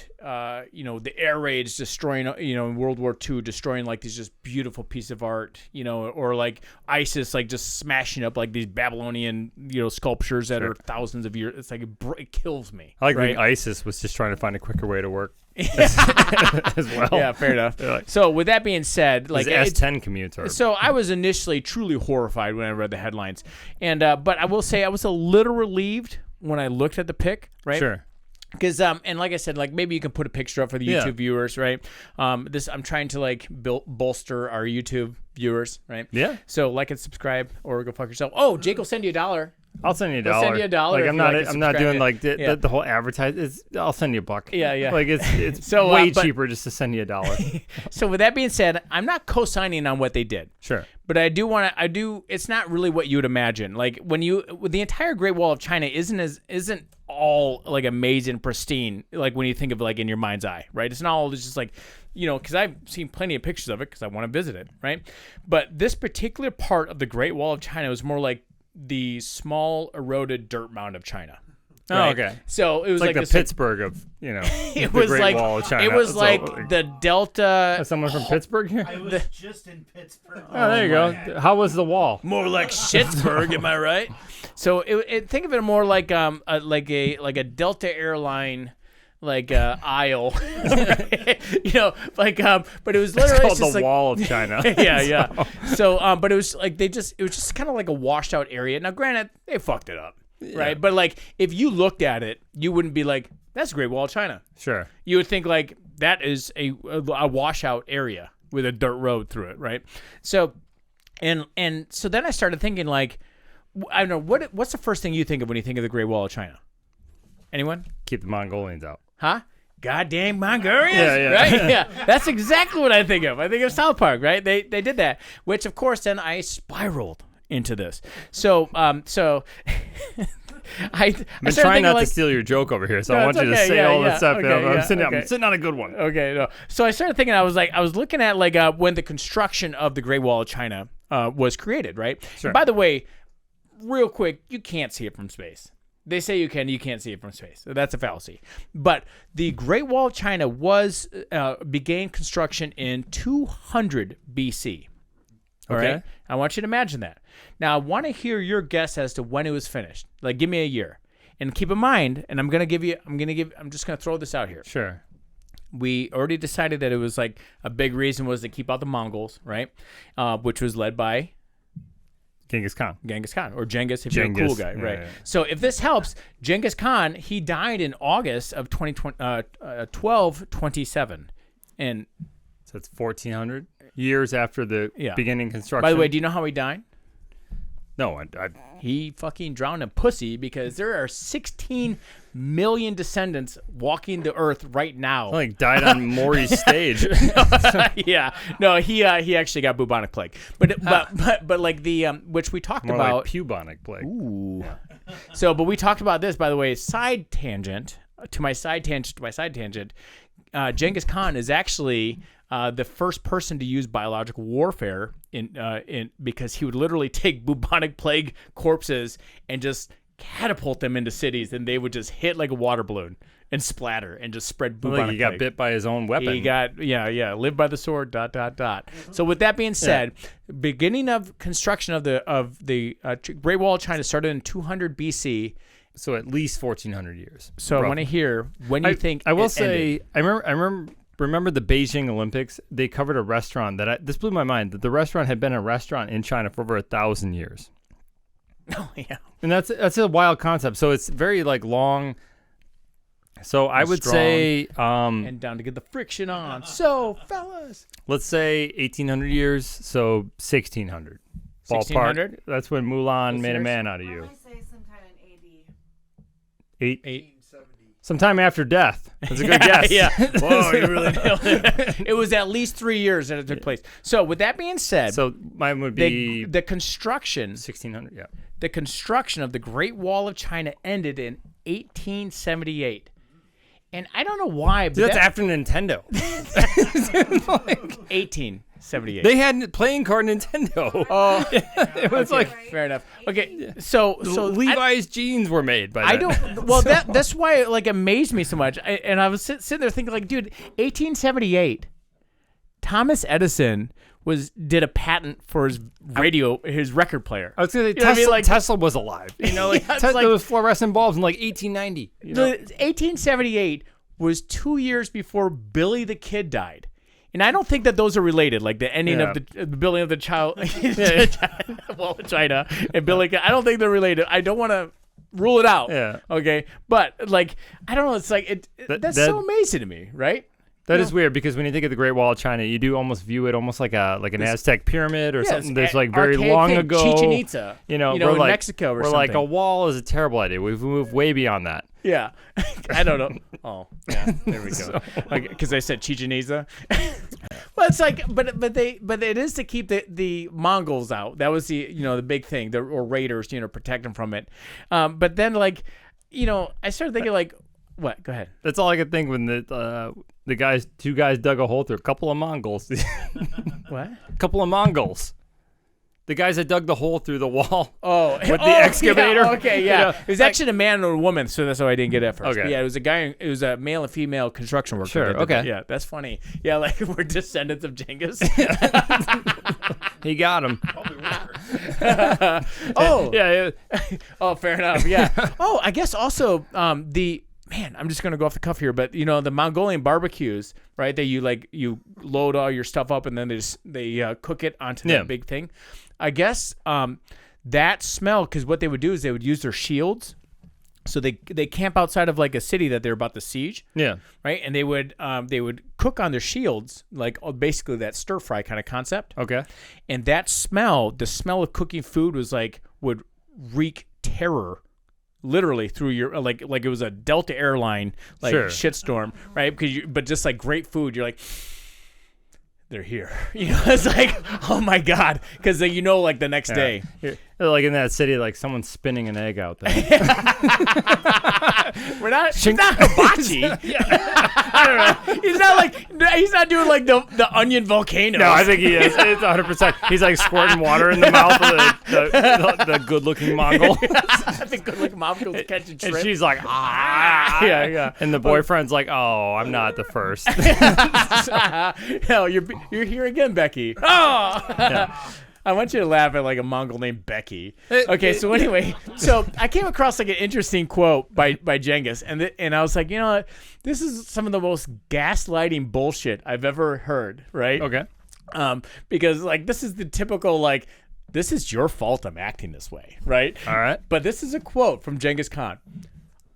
you know, the air raids destroying, you know, in World War II destroying like these just beautiful piece of art, you know, or like ISIS like just smashing up like these Babylonian, you know, sculptures that are thousands of years. It's like it kills me. I like right? think ISIS was just trying to find a quicker way to work. as well. Yeah, fair enough. Like, So with that being said, like S10 commutes are. so I was initially truly horrified when I read the headlines, and but I will say I was a little relieved when I looked at the pic, right? Sure. Because and like I said, like maybe you can put a picture up for the YouTube Yeah. viewers, right? This I'm trying to like bolster our YouTube viewers, right? Yeah. So like and subscribe or go fuck yourself. Oh, Jake will send you $1. I'll send you $1. I'll send you $1 Like if I'm you not. like to I'm not subscribe doing it. like Yeah. the whole advertise. I'll send you $1. Yeah, yeah. Like it's So, way but- cheaper just to send you $1. So with that being said, I'm not co-signing on what they did. Sure. But I do want to. It's not really what you would imagine. Like when the entire Great Wall of China isn't all like amazing, pristine. Like when you think of like in your mind's eye, right? It's not all just like, because I've seen plenty of pictures of it because I want to visit it, right? But this particular part of the Great Wall of China was more like the small eroded dirt mound of China. Oh, right? okay. So it was Like the this, Pittsburgh of It the was Great like Wall of China. it was So, like the Delta. someone from Pittsburgh here. I was just in Pittsburgh. Oh, there you go. How was the wall? More like Schittsburg, am I right? So think of it more like a Delta airline aisle, but it was It's literally called just the like, Wall of China. yeah. So but it was like it was just kind of like a washed out area. Now, granted, they fucked it up, right? But like if you looked at it, you wouldn't be like, that's Great Wall of China. Sure. You would think like that is a washout area with a dirt road through it, right? So, and so then I started thinking like, I don't know what's the first thing you think of when you think of the Great Wall of China? Anyone? Keep the Mongolians out. Huh? Goddamn Mongolians, Yeah. right? Yeah, that's exactly what I think of. I think of South Park, right? They did that, which of course then I spiraled into this. So I I've been trying not to steal your joke over here, so I want you to say all this stuff. I'm sitting on a good one. Okay, no. So I started thinking, I was looking at when the construction of the Great Wall of China was created, right? Sure. And by the way, real quick, you can't see it from space. They say you can't see it from space. So that's a fallacy. But the Great Wall of China began construction in 200 BC. All Okay. right? I want you to imagine that. Now, I want to hear your guess as to when it was finished. Like, give me a year. And keep in mind, and I'm just going to throw this out here. Sure. We already decided that it was like a big reason was to keep out the Mongols, right? Which was led by Genghis Khan. or Genghis if you're a cool guy, yeah, right? yeah. So if this helps, Genghis Khan, he died in August of 1227. And So it's 1400 years after the beginning construction. by the way, do you know how he died? No, I He fucking drowned in pussy because there are 16 million descendants walking the earth right now. like died on Maury's stage. Yeah, no, he actually got bubonic plague, but like the which we talked More about. like bubonic plague. Ooh. So, but we talked about this, by the way. Side tangent to my side tangent. Genghis Khan is actually the first person to use biological warfare in because he would literally take bubonic plague corpses and just catapult them into cities, and they would just hit like a water balloon and splatter and just spread bubonic Like he got plague. bit by his own weapon. He got live by the sword. ... So with that being said, beginning of construction of the Great Wall of China started in 200 BC. So at least 1400 years. So I want to hear when you think. I will it say ended. I remember the Beijing Olympics. They covered a restaurant this blew my mind, that the restaurant had been a restaurant in China for over 1,000 years. Oh yeah. And that's a wild concept. So it's very like long. So I would strong. say And down to get the friction on. So fellas, let's say 1800 years, so 1600. Ballpark. 1600? That's when Mulan made a yours? man out of I'm you. gonna say sometime in AD. eight. Sometime after death. That's a good guess. Yeah. Whoa, you really nailed it. It was at least 3 years that it took place. So with that being said, So mine would be the construction 1600. Yeah. the construction of the Great Wall of China ended in 1878. And I don't know why, but Dude, that's after Nintendo. 1878. They had playing card Nintendo. Oh, It was like fair enough. Okay, so Levi's jeans were made by I then. don't. Well, that's why it like amazed me so much. And I was sitting there thinking, like, dude, 1878, Thomas Edison did a patent for his his record player. I was gonna say You know what I mean? Tesla, Like- Tesla was alive. You know, like Yeah, it's Tesla like- was fluorescent bulbs in like 1890. You know? 1878 was 2 years before Billy the Kid died. And I don't think that those are related, like the ending of the building of the child, China and Billy. I don't think they're related. I don't want to rule it out. Yeah. Okay. But like, I don't know. It's like that's so amazing to me, right? That is weird because when you think of the Great Wall of China, you do almost view it almost like an Aztec pyramid or something that's like very long ago. Chichen Itza, in Mexico or we're something. like a wall is a terrible idea. We've moved way beyond that. Yeah, I don't know. Oh, yeah, there we go. Because I said Chichen Itza. Well, it's like, but it is to keep the Mongols out. That was the big thing, or raiders, protect them from it. But then I started thinking like, what? Go ahead. That's all I could think when the two guys dug a hole through a couple of Mongols. What? A couple of Mongols. The guys that dug the hole through the wall. Oh, with the excavator. Yeah, okay, yeah. It was actually a man or a woman, so that's how I didn't get it at first. Okay. But yeah, it was a guy. It was a male and female construction worker. Sure. Okay. Yeah, that's funny. Yeah, like we're descendants of Genghis. He got him. Oh. Yeah. Oh, fair enough. Yeah. Oh, I guess also I'm just gonna go off the cuff here, but the Mongolian barbecues, right? That you load all your stuff up and then they cook it onto that big thing. I guess that smell, because what they would do is they would use their shields, so they camp outside of like a city that they're about to siege. Yeah. Right, and they would cook on their shields, like basically that stir fry kind of concept. Okay. And that smell, the smell of cooking food would wreak terror. Literally through your like it was a Delta airline shitstorm, right? But just like great food, you're like, they're here. It's like, oh my god, because like the next day, like in that city, like someone's spinning an egg out there. It's not hibachi. I don't know. He's not doing like the onion volcano. No, I think he is. It's 100%. He's like squirting water in the mouth of the good-looking Mongol. The good-looking Mongol's catching shrimp. And she's like, ah. Yeah. And the boyfriend's like, oh, I'm not the first. Hell, you're here again, Becky. Oh. Yeah. I want you to laugh at like a Mongol named Becky. Okay, so anyway, I came across like an interesting quote by Genghis, and I was like, you know what? This is some of the most gaslighting bullshit I've ever heard, right? Okay. Because like this is the typical like, this is your fault I'm acting this way, right? All right. But this is a quote from Genghis Khan.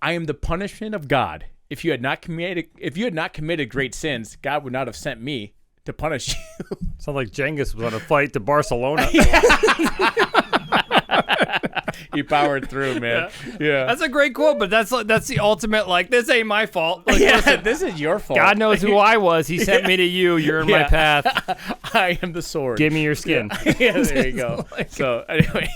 I am the punishment of God. If you had not committed great sins, God would not have sent me to punish you. Sounds like Genghis was on a flight to Barcelona. He powered through, man. Yeah. That's a great quote, but that's the ultimate, like, this ain't my fault. Like, listen, this is your fault. God knows who I was. He sent me to you. You're in my path. I am the sword. Give me your skin. Yeah, there you go. So anyway,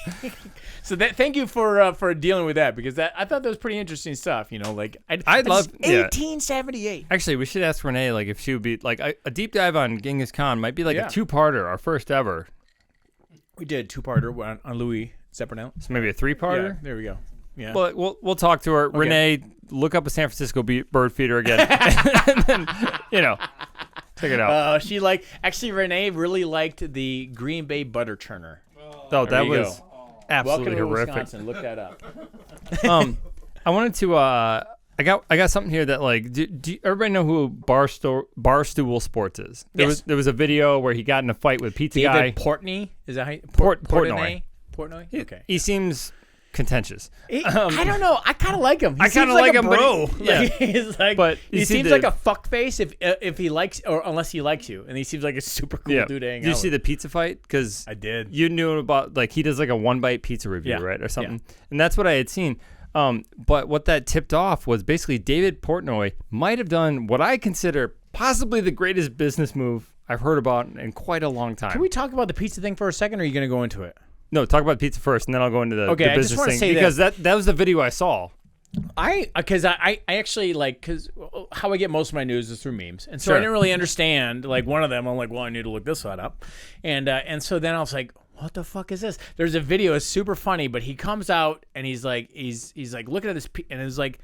thank you for dealing with that, because I thought that was pretty interesting stuff. I'd love 1878. Actually, we should ask Renee if she would be like a deep dive on Genghis Khan might be like a two-parter, our first ever. We did two-parter on Louis Zeppernel. So maybe a three-parter. Yeah, there we go. Yeah. Well, we'll talk to her. Okay. Renee, look up a San Francisco bird feeder again, and then check it out. Renee really liked the Green Bay butter churner. Oh, that was absolutely Welcome to horrific. Wisconsin. Look that up. I wanted to. I got something here that do everybody know who Barstool Sports is? There was a video where he got in a fight with pizza guy. David Portney, is that how you, Portnoy? Portnoy. Okay. He seems contentious. I don't know. I kind of like him. I kind of like him, bro. Yeah. He seems like a fuck face if he likes, or unless he likes you, and he seems like a super cool dude to hang out. Did you see the pizza fight? Because I did. You knew about he does a one bite pizza review, right, or something, and that's what I had seen. But what that tipped off was basically David Portnoy might have done what I consider possibly the greatest business move I've heard about in quite a long time. Can we talk about the pizza thing for a second, or are you going to go into it? No, talk about pizza first, and then I'll go into the business thing. I just want to say because that was the video I saw. I actually because how I get most of my news is through memes, and so I didn't really understand one of them. I'm like, well, I need to look this one up, and so then I was like, what the fuck is this? There's a video, it's super funny, but he comes out and he's like looking at this, and it's like,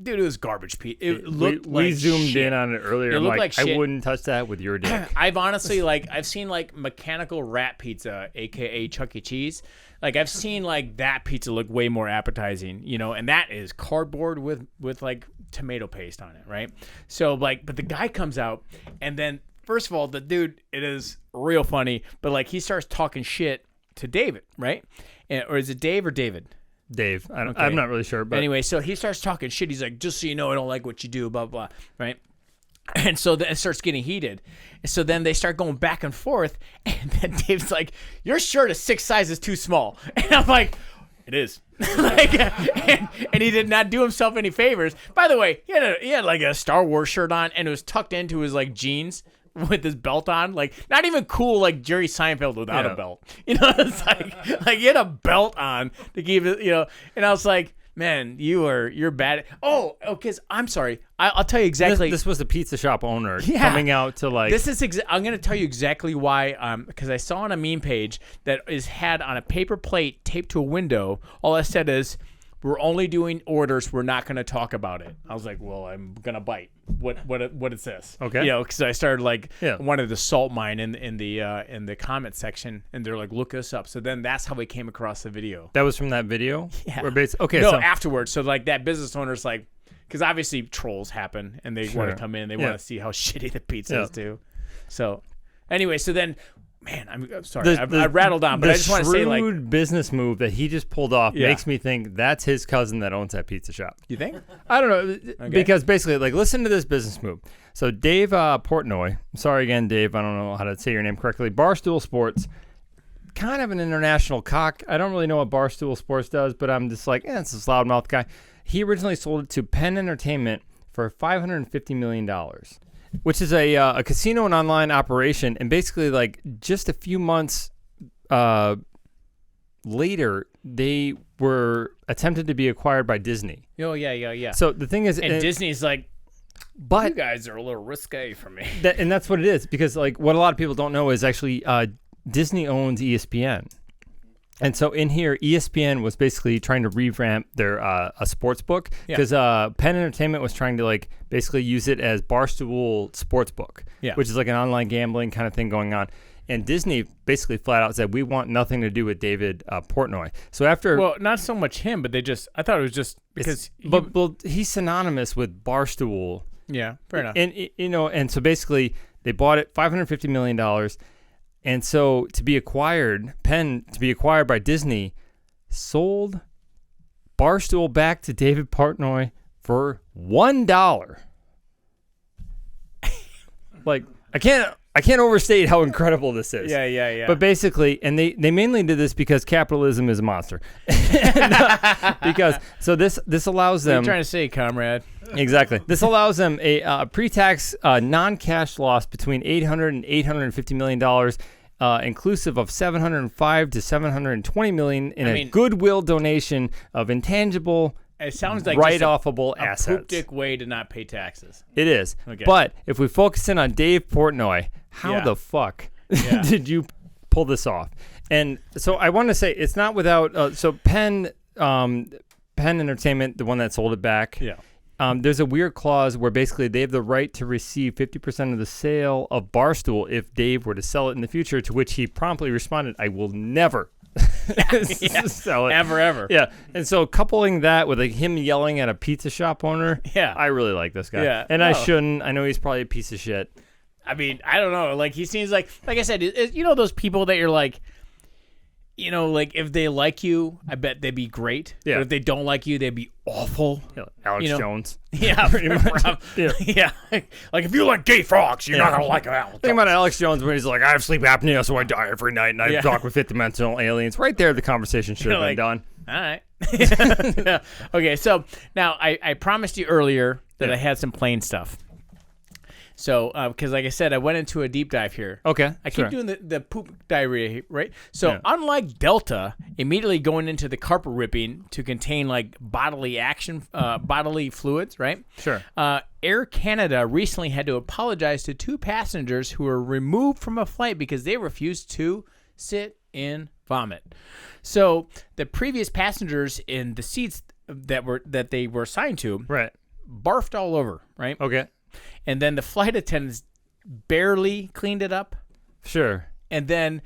dude, it was garbage pizza. It looked we zoomed shit. in on it earlier. It looked like shit. I wouldn't touch that with your dick. I've honestly I've seen mechanical rat pizza, aka Chuck E. Cheese. I've seen that pizza look way more appetizing, and that is cardboard with tomato paste on it, right? So like, but the guy comes out, and then first of all, the dude, it is real funny, but like he starts talking shit to David, right? Or is it Dave or David? Dave. Okay. I'm not really sure. But anyway, so he starts talking shit. He's like, just so you know, I don't like what you do, blah, blah, right? And so then it starts getting heated. So then they start going back and forth. And then Dave's like, your shirt is 6 sizes too small. And I'm like, it is. and he did not do himself any favors. By the way, he had like a Star Wars shirt on, and it was tucked into his like jeans with his belt on, like not even cool like Jerry Seinfeld without a belt. It's like he had a belt on to keep it, and I was like, man, you're bad. Oh, because I'm sorry. I'll tell you exactly. This was the pizza shop owner coming out to like. This is. I'm going to tell you exactly why. Because I saw on a meme page that is had on a paper plate taped to a window. All I said is, "We're only doing orders. We're not going to talk about it." I was like, "Well, I'm gonna bite. What is this?" Okay. Because I started like wanted to salt mine in the comment section, and they're like, "Look us up." So then that's how we came across the video. That was from that video. Yeah. Okay. No, so afterwards. So like that business owner's like, because obviously trolls happen, and they want to come in, they want to see how shitty the pizza is too. So anyway, so then. Man, I'm sorry. I rattled on, but I just want to say, like, the shrewd business move that he just pulled off makes me think that's his cousin that owns that pizza shop. You think? I don't know, because basically, like, listen to this business move. So Dave Portnoy, sorry again, Dave, I don't know how to say your name correctly. Barstool Sports, kind of an international cock. I don't really know what Barstool Sports does, but I'm just like, it's this loudmouth guy. He originally sold it to Penn Entertainment for $550 million. Which is a casino and online operation, and basically, like, just a few months later, they were attempted to be acquired by Disney. Oh, yeah. So the thing is, and Disney's like, but you guys are a little risque for me. And that's what it is, because like what a lot of people don't know is actually Disney owns ESPN. And so in here, ESPN was basically trying to revamp their a sports book because Penn Entertainment was trying to like basically use it as Barstool Sportsbook, which is like an online gambling kind of thing going on. And Disney basically flat out said, we want nothing to do with David Portnoy. So after... Well, not so much him, but I thought it was just because... But he's synonymous with Barstool. Yeah, fair enough. And, and so basically they bought it $550 million. And so to be acquired by Disney, sold Barstool back to David Portnoy for $1. Like, I can't overstate how incredible this is. Yeah. But basically, and they mainly did this because capitalism is a monster. Because so this allows them. What are you trying to say, comrade? Exactly. This allows them a pre-tax non-cash loss between $800 and $850 million, inclusive of $705 to $720 million in a goodwill donation of intangible. It sounds like write-offable a assets. poop-dick way to not pay taxes. It is. Okay. But if we focus in on Dave Portnoy, how the fuck did you pull this off? And so I want to say it's not without. So Penn Entertainment, the one that sold it back. Yeah. There's a weird clause where basically they have the right to receive 50% of the sale of Barstool if Dave were to sell it in the future. To which he promptly responded, "I will never." Sell it ever. Yeah. And so coupling that with like him yelling at a pizza shop owner, I really like this guy. Yeah. And I shouldn't. I know he's probably a piece of shit. I mean, I don't know. Like he seems like I said, you know those people that you're like, you know, like if they like you, I bet they'd be great. Yeah. But if they don't like you, they'd be awful. Yeah, Alex Jones. Yeah, pretty much. Yeah. Like if you like gay frogs, you're not gonna like Alex. Think about Alex Jones when he's like, I have sleep apnea, so I die every night, and I talk with fifth-dimensional aliens. Right there, the conversation should have been done. All right. Okay, so now I promised you earlier that I had some plain stuff. So, because like I said, I went into a deep dive here. Okay. I keep doing the poop diarrhea, right? So, unlike Delta, immediately going into the carpet ripping to contain like bodily fluids, right? Sure. Air Canada recently had to apologize to 2 passengers who were removed from a flight because they refused to sit in vomit. So, the previous passengers in the seats that they were assigned to, barfed all over, right? Okay. And then the flight attendants barely cleaned it up. Sure. And then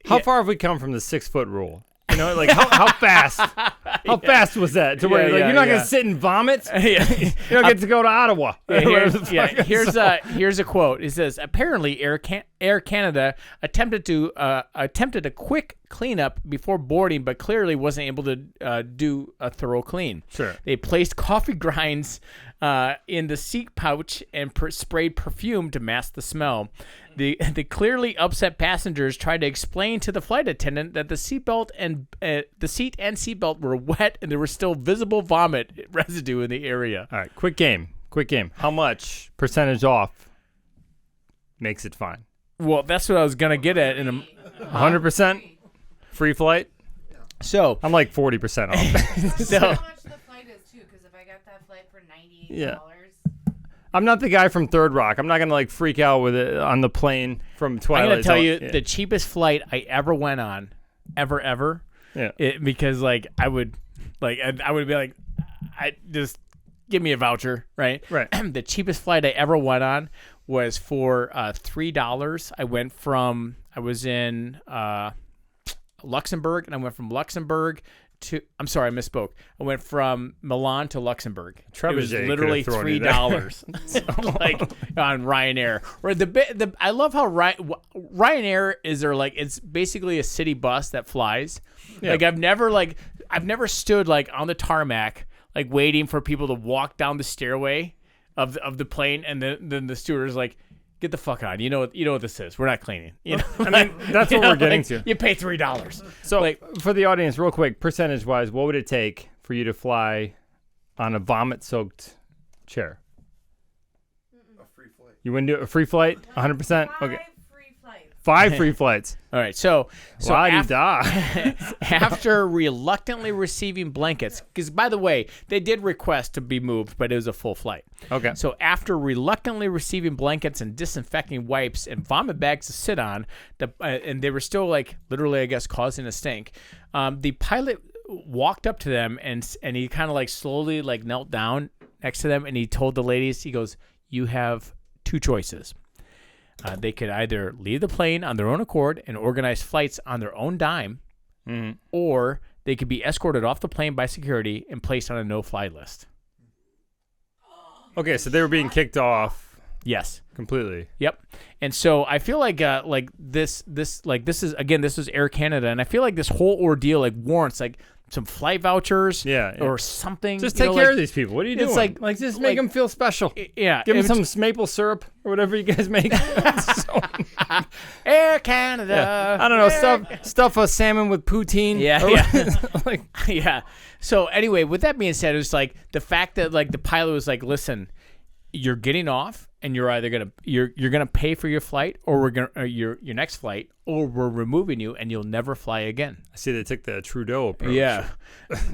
How far have we come from the 6-foot rule? You know, like how fast? How fast was that? To where you're not gonna sit and vomit. You don't get to go to Ottawa. Here's a quote. It says, apparently Air Canada attempted a quick cleanup before boarding, but clearly wasn't able to do a thorough clean. Sure. They placed coffee grinds in the seat pouch and sprayed perfume to mask the smell. The clearly upset passengers tried to explain to the flight attendant that the seatbelt and the seat and seatbelt were wet and there was still visible vomit residue in the area. All right, quick game. How much percentage off makes it fine? Well, that's what I was gonna get at. 100% free flight. So I'm like 40% off. so How much the flight is too? Because if I got that flight for $98, I'm not the guy from Third Rock. I'm not gonna like freak out with it on the plane from Twilight. I'm gonna tell Zone. you the cheapest flight I ever went on, ever. Yeah. Because like I would be like, I just give me a voucher, right? Right. The cheapest flight I ever went on was for $3. I was in Luxembourg, and I went from Luxembourg to. I'm sorry, I misspoke. I went from Milan to Luxembourg. It was Trebuchet literally could have thrown you there. $3, like on Ryanair. Or I love how Ryanair is there like it's basically a city bus that flies. Yeah. Like I've never stood like on the tarmac like waiting for people to walk down the stairway of the plane, and then the steward is like, get the fuck on. You know what this is. We're not cleaning. You know? I mean, that's what we're getting to. You pay $3. So, like, for the audience, real quick, percentage-wise, what would it take for you to fly on a vomit-soaked chair? A free flight. You wouldn't do a free flight? 100%? Okay. 5 5 free flights. free flights. all right. So La-di-da. after reluctantly receiving blankets, because by the way, they did request to be moved, but it was a full flight. Okay. So after reluctantly receiving blankets and disinfecting wipes and vomit bags to sit on, and they were still like literally, I guess, causing a stink, the pilot walked up to them and he kind of like slowly like knelt down next to them, and he told the ladies, he goes, "You have 2 choices. They could either leave the plane on their own accord and organize flights on their own dime, or they could be escorted off the plane by security and placed on a no-fly list." Okay, so they were being kicked off Yes. completely. Yep. And so I feel like this is Air Canada, and I feel like this whole ordeal like warrants like some flight vouchers, Yeah. or something. Just you take know, care like, of these people. What are you it's doing? like- just make them feel special. Yeah. Give them it's- some maple syrup or whatever you guys make. Air Canada. I don't know, stuff a salmon with poutine. Yeah, or- yeah. like, Yeah. So anyway, with that being said, it was like the fact that like the pilot was like, "Listen, you're getting off, and you're either gonna pay for your flight, or we're gonna your next flight, or we're removing you, and you'll never fly again." I see they took the Trudeau approach. Yeah,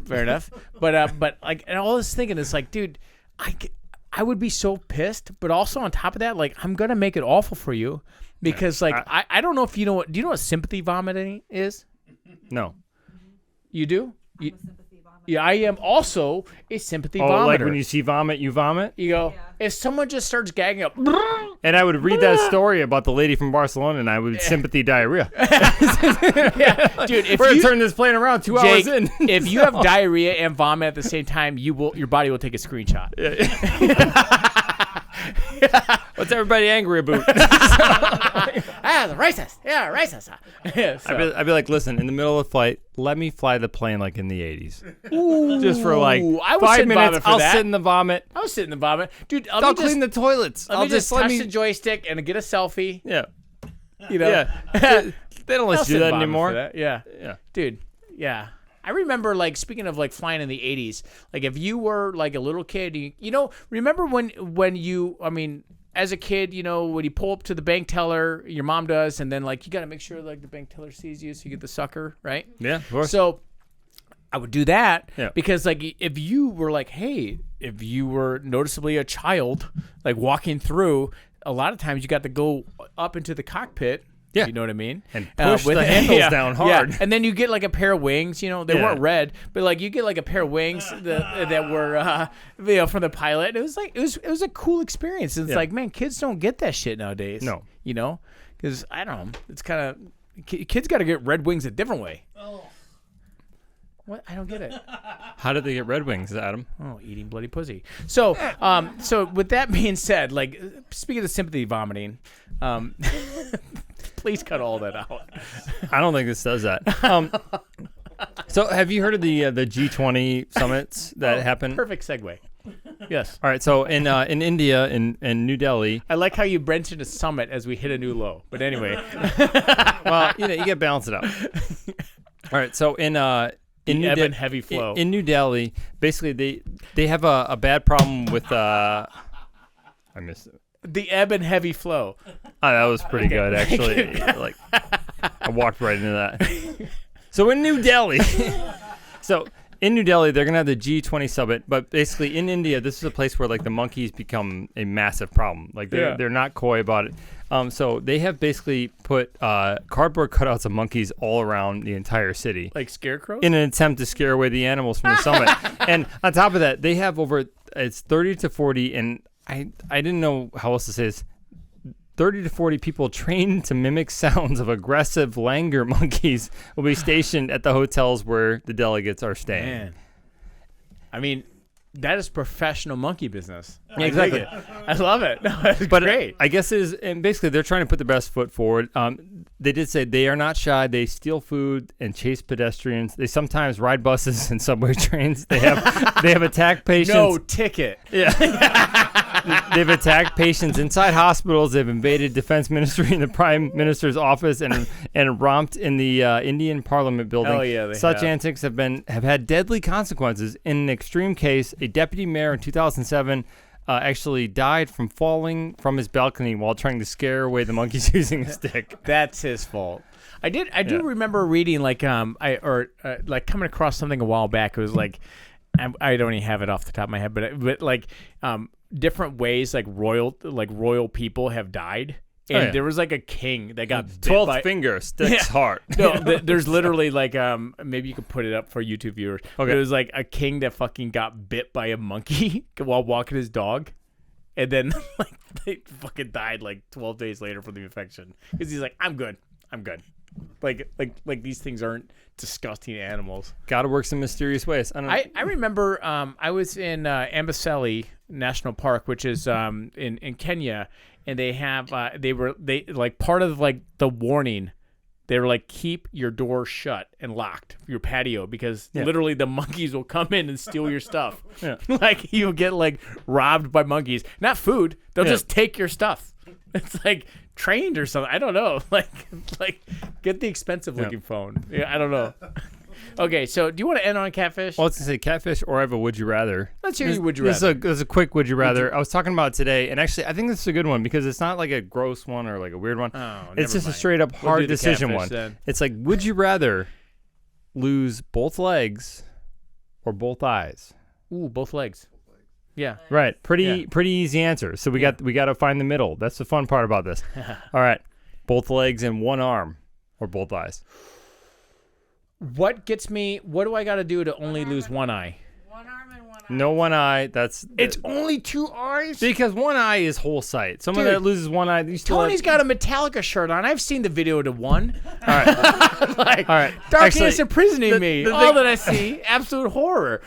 fair enough. But like, and all I was thinking is like, dude, I would be so pissed. But also on top of that, like, I'm gonna make it awful for you because like I don't know if you know what. Do you know what sympathy vomiting is? No. You do? I'm a sympathy vomiter. Yeah, I am also a sympathy Oh, vomiter. like when you see vomit, you vomit? You go, Yeah. if someone just starts gagging up, And I would read that story about the lady from Barcelona, and I would sympathy diarrhea. yeah, dude, if We're going you, to turn this plane around 2 Jake, hours in. if you have diarrhea and vomit at the same time, your body will take a screenshot. What's everybody angry about? The racist. Yeah, racist. Yeah, so. I'd be like, listen, in the middle of the flight, let me fly the plane like in the 80s. Just for like I would 5 sit in minutes, vomit for I'll that. sit in the vomit. I'll sit in the vomit. Dude, I'll clean the toilets. Let I'll me just let touch me. the joystick and get a selfie. Yeah. You know? Yeah. They don't let I'll you do sit that vomit anymore. for that. Yeah. Yeah. Dude, yeah. I remember, like, speaking of, like, flying in the 80s, like, if you were, like, a little kid, remember when you, I mean, as a kid, when you pull up to the bank teller, your mom does, and then, like, you got to make sure, like, the bank teller sees you so you get the sucker, right? Yeah, of course. So I would do that Yeah. because, like, if you were, like, hey, if you were noticeably a child, like, walking through, a lot of times you got to go up into the cockpit. Yeah. You know what I mean? And push the handles down hard. Yeah. And then you get like a pair of wings, they weren't red, but like you get like a pair of wings that were from the pilot. It was like it was a cool experience. It's like, man, kids don't get that shit nowadays. No. Because I don't know. It's kind of kids got to get red wings a different way. What? I don't get it. How did they get Red Wings, Adam? Oh, eating bloody pussy. So, so with that being said, like, speaking of the sympathy vomiting, please cut all that out. I don't think this does that. So have you heard of the G20 summits that happen? Perfect segue. Yes. All right. So in India, in New Delhi. I like how you mentioned a summit as we hit a new low. But anyway. Well, you got to balance it out. All right. So in New ebb and heavy flow. In New Delhi, basically they have a bad problem with I missed it. The ebb and heavy flow. Oh, that was pretty good, actually. Like, I walked right into that. So in New Delhi, they're gonna have the G20 summit, but basically in India, this is a place where like the monkeys become a massive problem. Like they're not coy about it. So they have basically put cardboard cutouts of monkeys all around the entire city, like scarecrows, in an attempt to scare away the animals from the summit. And on top of that, they have it's 30 to 40, and I didn't know how else to say this. 30 to 40 people trained to mimic sounds of aggressive langur monkeys will be stationed at the hotels where the delegates are staying. Man. I mean, that is professional monkey business. Yeah, exactly. I love it. No, it's but great. I guess and basically they're trying to put their best foot forward. They did say they are not shy. They steal food and chase pedestrians. They sometimes ride buses and subway trains. They have attacked patients. No ticket. Yeah. They've attacked patients inside hospitals. They've invaded defense ministry and the prime minister's office and romped in the Indian parliament building. Oh yeah, Such antics have had deadly consequences. In an extreme case, a deputy mayor in 2007 actually died from falling from his balcony while trying to scare away the monkeys using a stick. That's his fault. I do remember reading like coming across something a while back. It was like I don't even have it off the top of my head, but like different ways like royal people have died. And there was like a king that got 12th finger sticks heart. No, there's literally like maybe you could put it up for YouTube viewers. Okay. It was like a king that fucking got bit by a monkey while walking his dog, and then like they fucking died like 12 days later from the infection because he's like, I'm good. Like these things aren't disgusting animals. Gotta work some mysterious ways. I remember I was in Amboseli National Park, which is in Kenya, and they have they like part of like the warning. They were like, keep your door shut and locked, your patio, because literally the monkeys will come in and steal your stuff. Yeah. Like you'll get like robbed by monkeys. Not food. They'll just take your stuff. It's like trained or something. I don't know. Like get the expensive looking phone. Yeah, I don't know. Okay, so do you want to end on catfish? Well, let's say catfish, or I have a would you rather. Let's hear your would you rather. This is a quick would you rather. I was talking about it today, and actually I think this is a good one because it's not like a gross one or like a weird one. Oh, it's just mind. A straight up hard decision one. Then. It's like, would you rather lose both legs or both eyes? Ooh, both legs. Yeah. Right. Pretty easy answer. So we got to find the middle. That's the fun part about this. All right. Both legs and one arm or both eyes. What do I got to do to only lose one eye? One arm and one eye. No one eye. It's only two eyes? Because one eye is whole sight. Someone that loses one eye, Tony's got a Metallica shirt on. I've seen the video to one. All right. All right. Darkness imprisoning me. All that I see, absolute horror.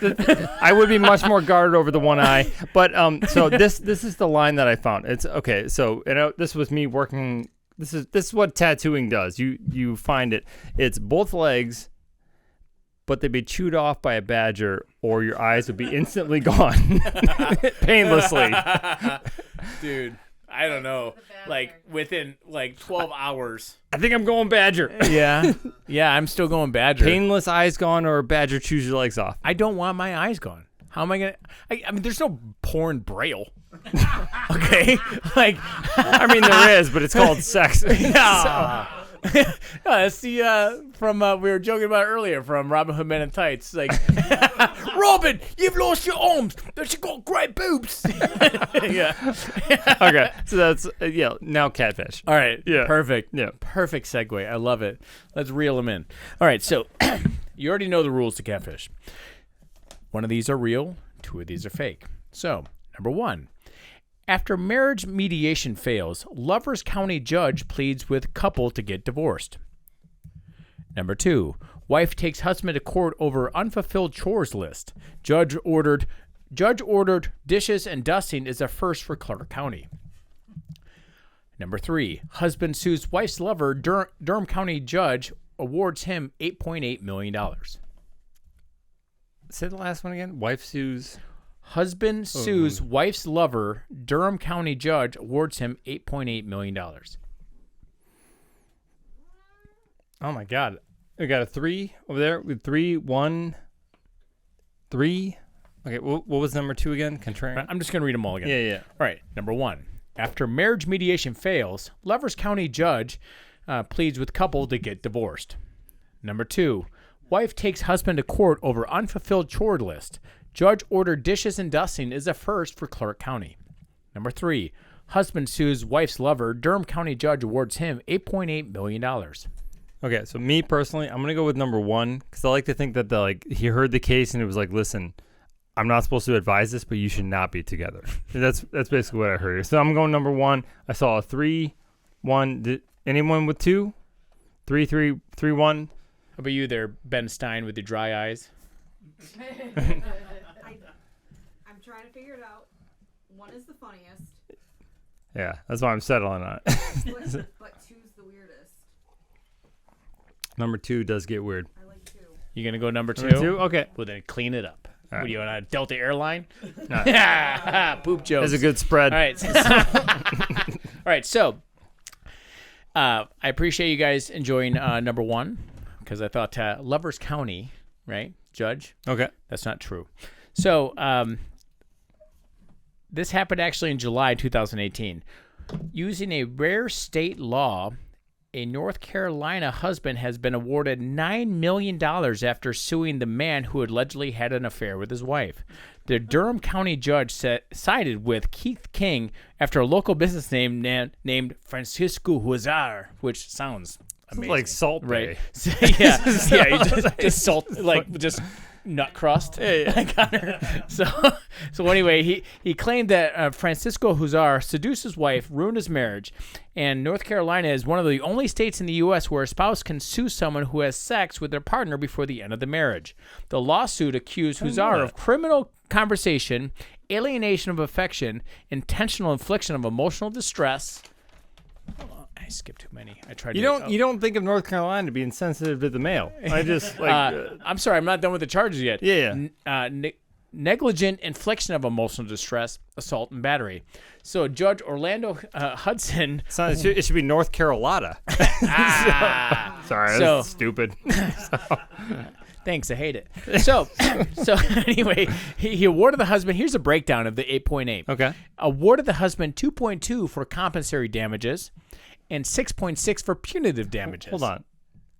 I would be much more guarded over the one eye. But so this is the line that I found. It's okay. So this was me working. This is what tattooing does. You find it. It's both legs, but they'd be chewed off by a badger, or your eyes would be instantly gone, painlessly. Dude, I don't know. Like within like 12 hours. I think I'm going badger. Yeah, I'm still going badger. Painless eyes gone, or a badger chews your legs off. I don't want my eyes gone. How am I gonna? I mean, there's no porn braille. Okay, like I mean there is, but it's called sex. Yeah. That's the from we were joking about earlier from Robin Hood Men in Tights. Like, Robin, you've lost your arms, but you got great boobs. Yeah. Okay, so that's now catfish. All right. Yeah. Perfect. Yeah. Perfect segue. I love it. Let's reel them in. All right. So you already know the rules to catfish. One of these are real. Two of these are fake. So number one. After marriage mediation fails, Lovers County judge pleads with couple to get divorced. Number two, Wife takes husband to court over unfulfilled chores list. Judge ordered dishes and dusting is a first for Clark County. Number 3, husband sues wife's lover. Durham County judge awards him $8.8 million. Say the last one again. Wife sues. Husband sues wife's lover. Durham County judge awards him $8.8 million. Oh my God. We got a 3 over there with 3, 1, 3. Okay, what was number 2 again? Contrarian. I'm just going to read them all again. Yeah. All right. Number 1. After marriage mediation fails, Lovers County judge pleads with couple to get divorced. Number 2. Wife takes husband to court over unfulfilled chore list. Judge ordered dishes and dusting is a first for Clark County. Number 3. Husband sues wife's lover. Durham County judge awards him $8.8 million. Okay, so me personally, I'm gonna go with number 1 because I like to think that he heard the case and it was like, listen, I'm not supposed to advise this, but you should not be together. That's basically what I heard. So I'm going number 1. I saw a 3, 1. Did anyone with 2? 3, 3, 3, 1. How about you there, Ben Stein, with your dry eyes? I'm trying to figure it out. 1 is the funniest, Yeah, that's why I'm settling on it. but 2's the weirdest. Number 2 does get weird. I like 2. You going to go number 2? Number 2? Okay. Well, then clean it up. All right. What are you on a Delta airline? No. Poop jokes. That's a good spread. All right. All right. So I appreciate you guys enjoying number 1 because I thought Lovers County, right? Judge. Okay. That's not true. So this happened actually in July 2018. Using a rare state law, a North Carolina husband has been awarded $9 million after suing the man who allegedly had an affair with his wife. The Durham County judge sided with Keith King after a local business name named Francisco Huizar, which sounds amazing. Like Salt Bay. Right? So, yeah, just salt, just nut crust. Yeah. So anyway, he claimed that Francisco Huizar seduced his wife, ruined his marriage, and North Carolina is one of the only states in the U.S. where a spouse can sue someone who has sex with their partner before the end of the marriage. The lawsuit accused Huizar of criminal conversation, alienation of affection, intentional infliction of emotional distress. I skipped too many. I tried. You don't think of North Carolina to be insensitive to the male. I just I'm sorry, I'm not done with the charges yet. Yeah. Negligent infliction of emotional distress, assault, and battery. So Judge Orlando Hudson. It should be North Carolina. Sorry, that's stupid. Thanks, I hate it. So anyway, he awarded the husband. Here's a breakdown of the 8.8. Okay. Awarded the husband 2.2 for compensatory damages, and 6.6 for punitive damages. Hold on.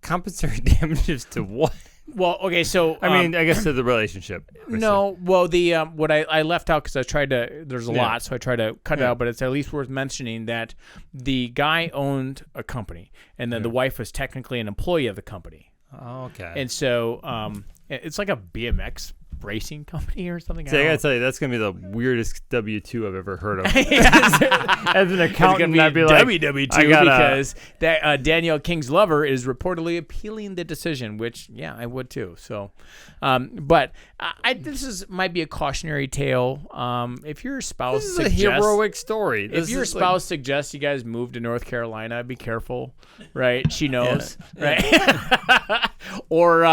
Compensatory damages to what? Well, okay, so I mean, I guess to the relationship. No, well, the what I left out because I tried to. There's a lot, so I tried to cut it out. But it's at least worth mentioning that the guy owned a company, and then the wife was technically an employee of the company. Oh, okay. And so it's like a BMX racing company or something. See, I gotta tell you, that's gonna be the weirdest W-2 I've ever heard of. As an accountant, I'd be like, WW2 because that Danielle King's lover is reportedly appealing the decision, which I would too. So, but this might be a cautionary tale. If your spouse this is a heroic story. If your spouse suggests you guys move to North Carolina, be careful, right? She knows, right? Or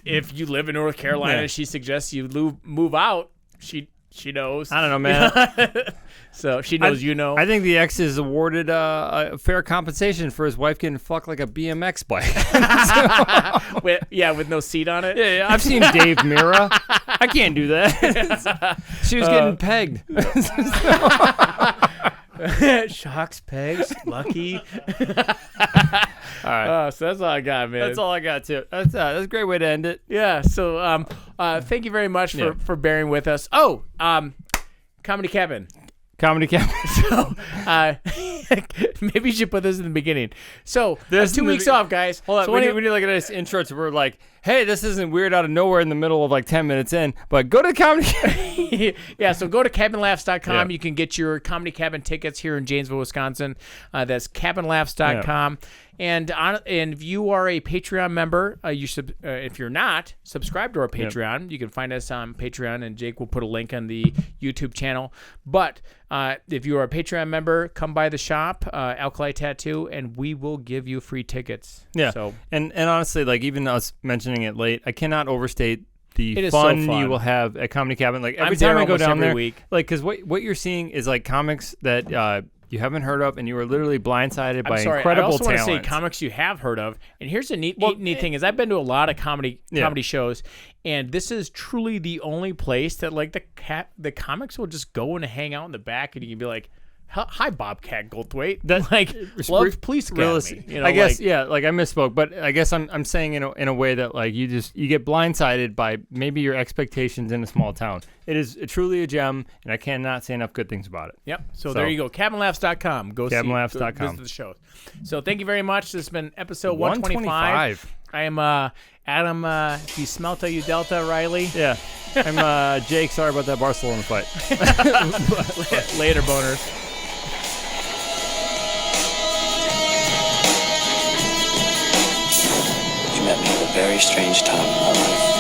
if you live in North Carolina, she suggests you move out. She knows. I don't know, man. So she knows I think the ex is awarded a fair compensation for his wife getting fucked like a BMX bike. with no seat on it. Yeah, I've seen Dave Mira. I can't do that. She was getting pegged. Shocks, pegs, lucky. All right. So that's all I got, man. That's all I got too. That's a great way to end it. Yeah. So thank you very much for bearing with us. Oh, Comedy Cabin. Comedy Cabin. So Maybe you should put this in the beginning. So This 2 in the weeks be- off, guys. Hold on, So we any- need to look at this intro. So we're like, hey, this isn't weird out of nowhere in the middle of like 10 minutes in, but go to the comedy. yeah, so go to cabinlaughs.com. Yeah. You can get your Comedy Cabin tickets here in Janesville, Wisconsin. That's cabinlaughs.com. And if you are a Patreon member, if you're not, subscribe to our Patreon. You can find us on Patreon, and Jake will put a link on the YouTube channel. But if you are a Patreon member, come by the shop, Alkali Tattoo, and we will give you free tickets. Yeah. So And honestly, like even us mentioning it late, I cannot overstate the It is so fun fun. you will have at Comedy Cabin. Like every I'm there time I go almost down every there, week. like because what you're seeing is like comics that you haven't heard of, and you are literally blindsided by I'm sorry, incredible I also want to talent. say comics you have heard of. And here's a neat thing is I've been to a lot of comedy shows, and this is truly the only place that like the comics will just go and hang out in the back, and you can be like, "Hi, Bobcat Goldthwait." That- like love Police Academy. You know, I guess like, like I misspoke, but I guess I'm saying in a way that like you get blindsided by maybe your expectations in a small town. It is truly a gem, and I cannot say enough good things about it. Yep. So there you go. Cabinlaughs.com. Go Cabinlaughs.com. Go visit the show. So thank you very much. This has been episode 125. I am Adam Di Smelta U Delta Riley. Yeah. I'm Jake. Sorry about that Barstool in the fight. Later, boners. You met me at a very strange time in my life.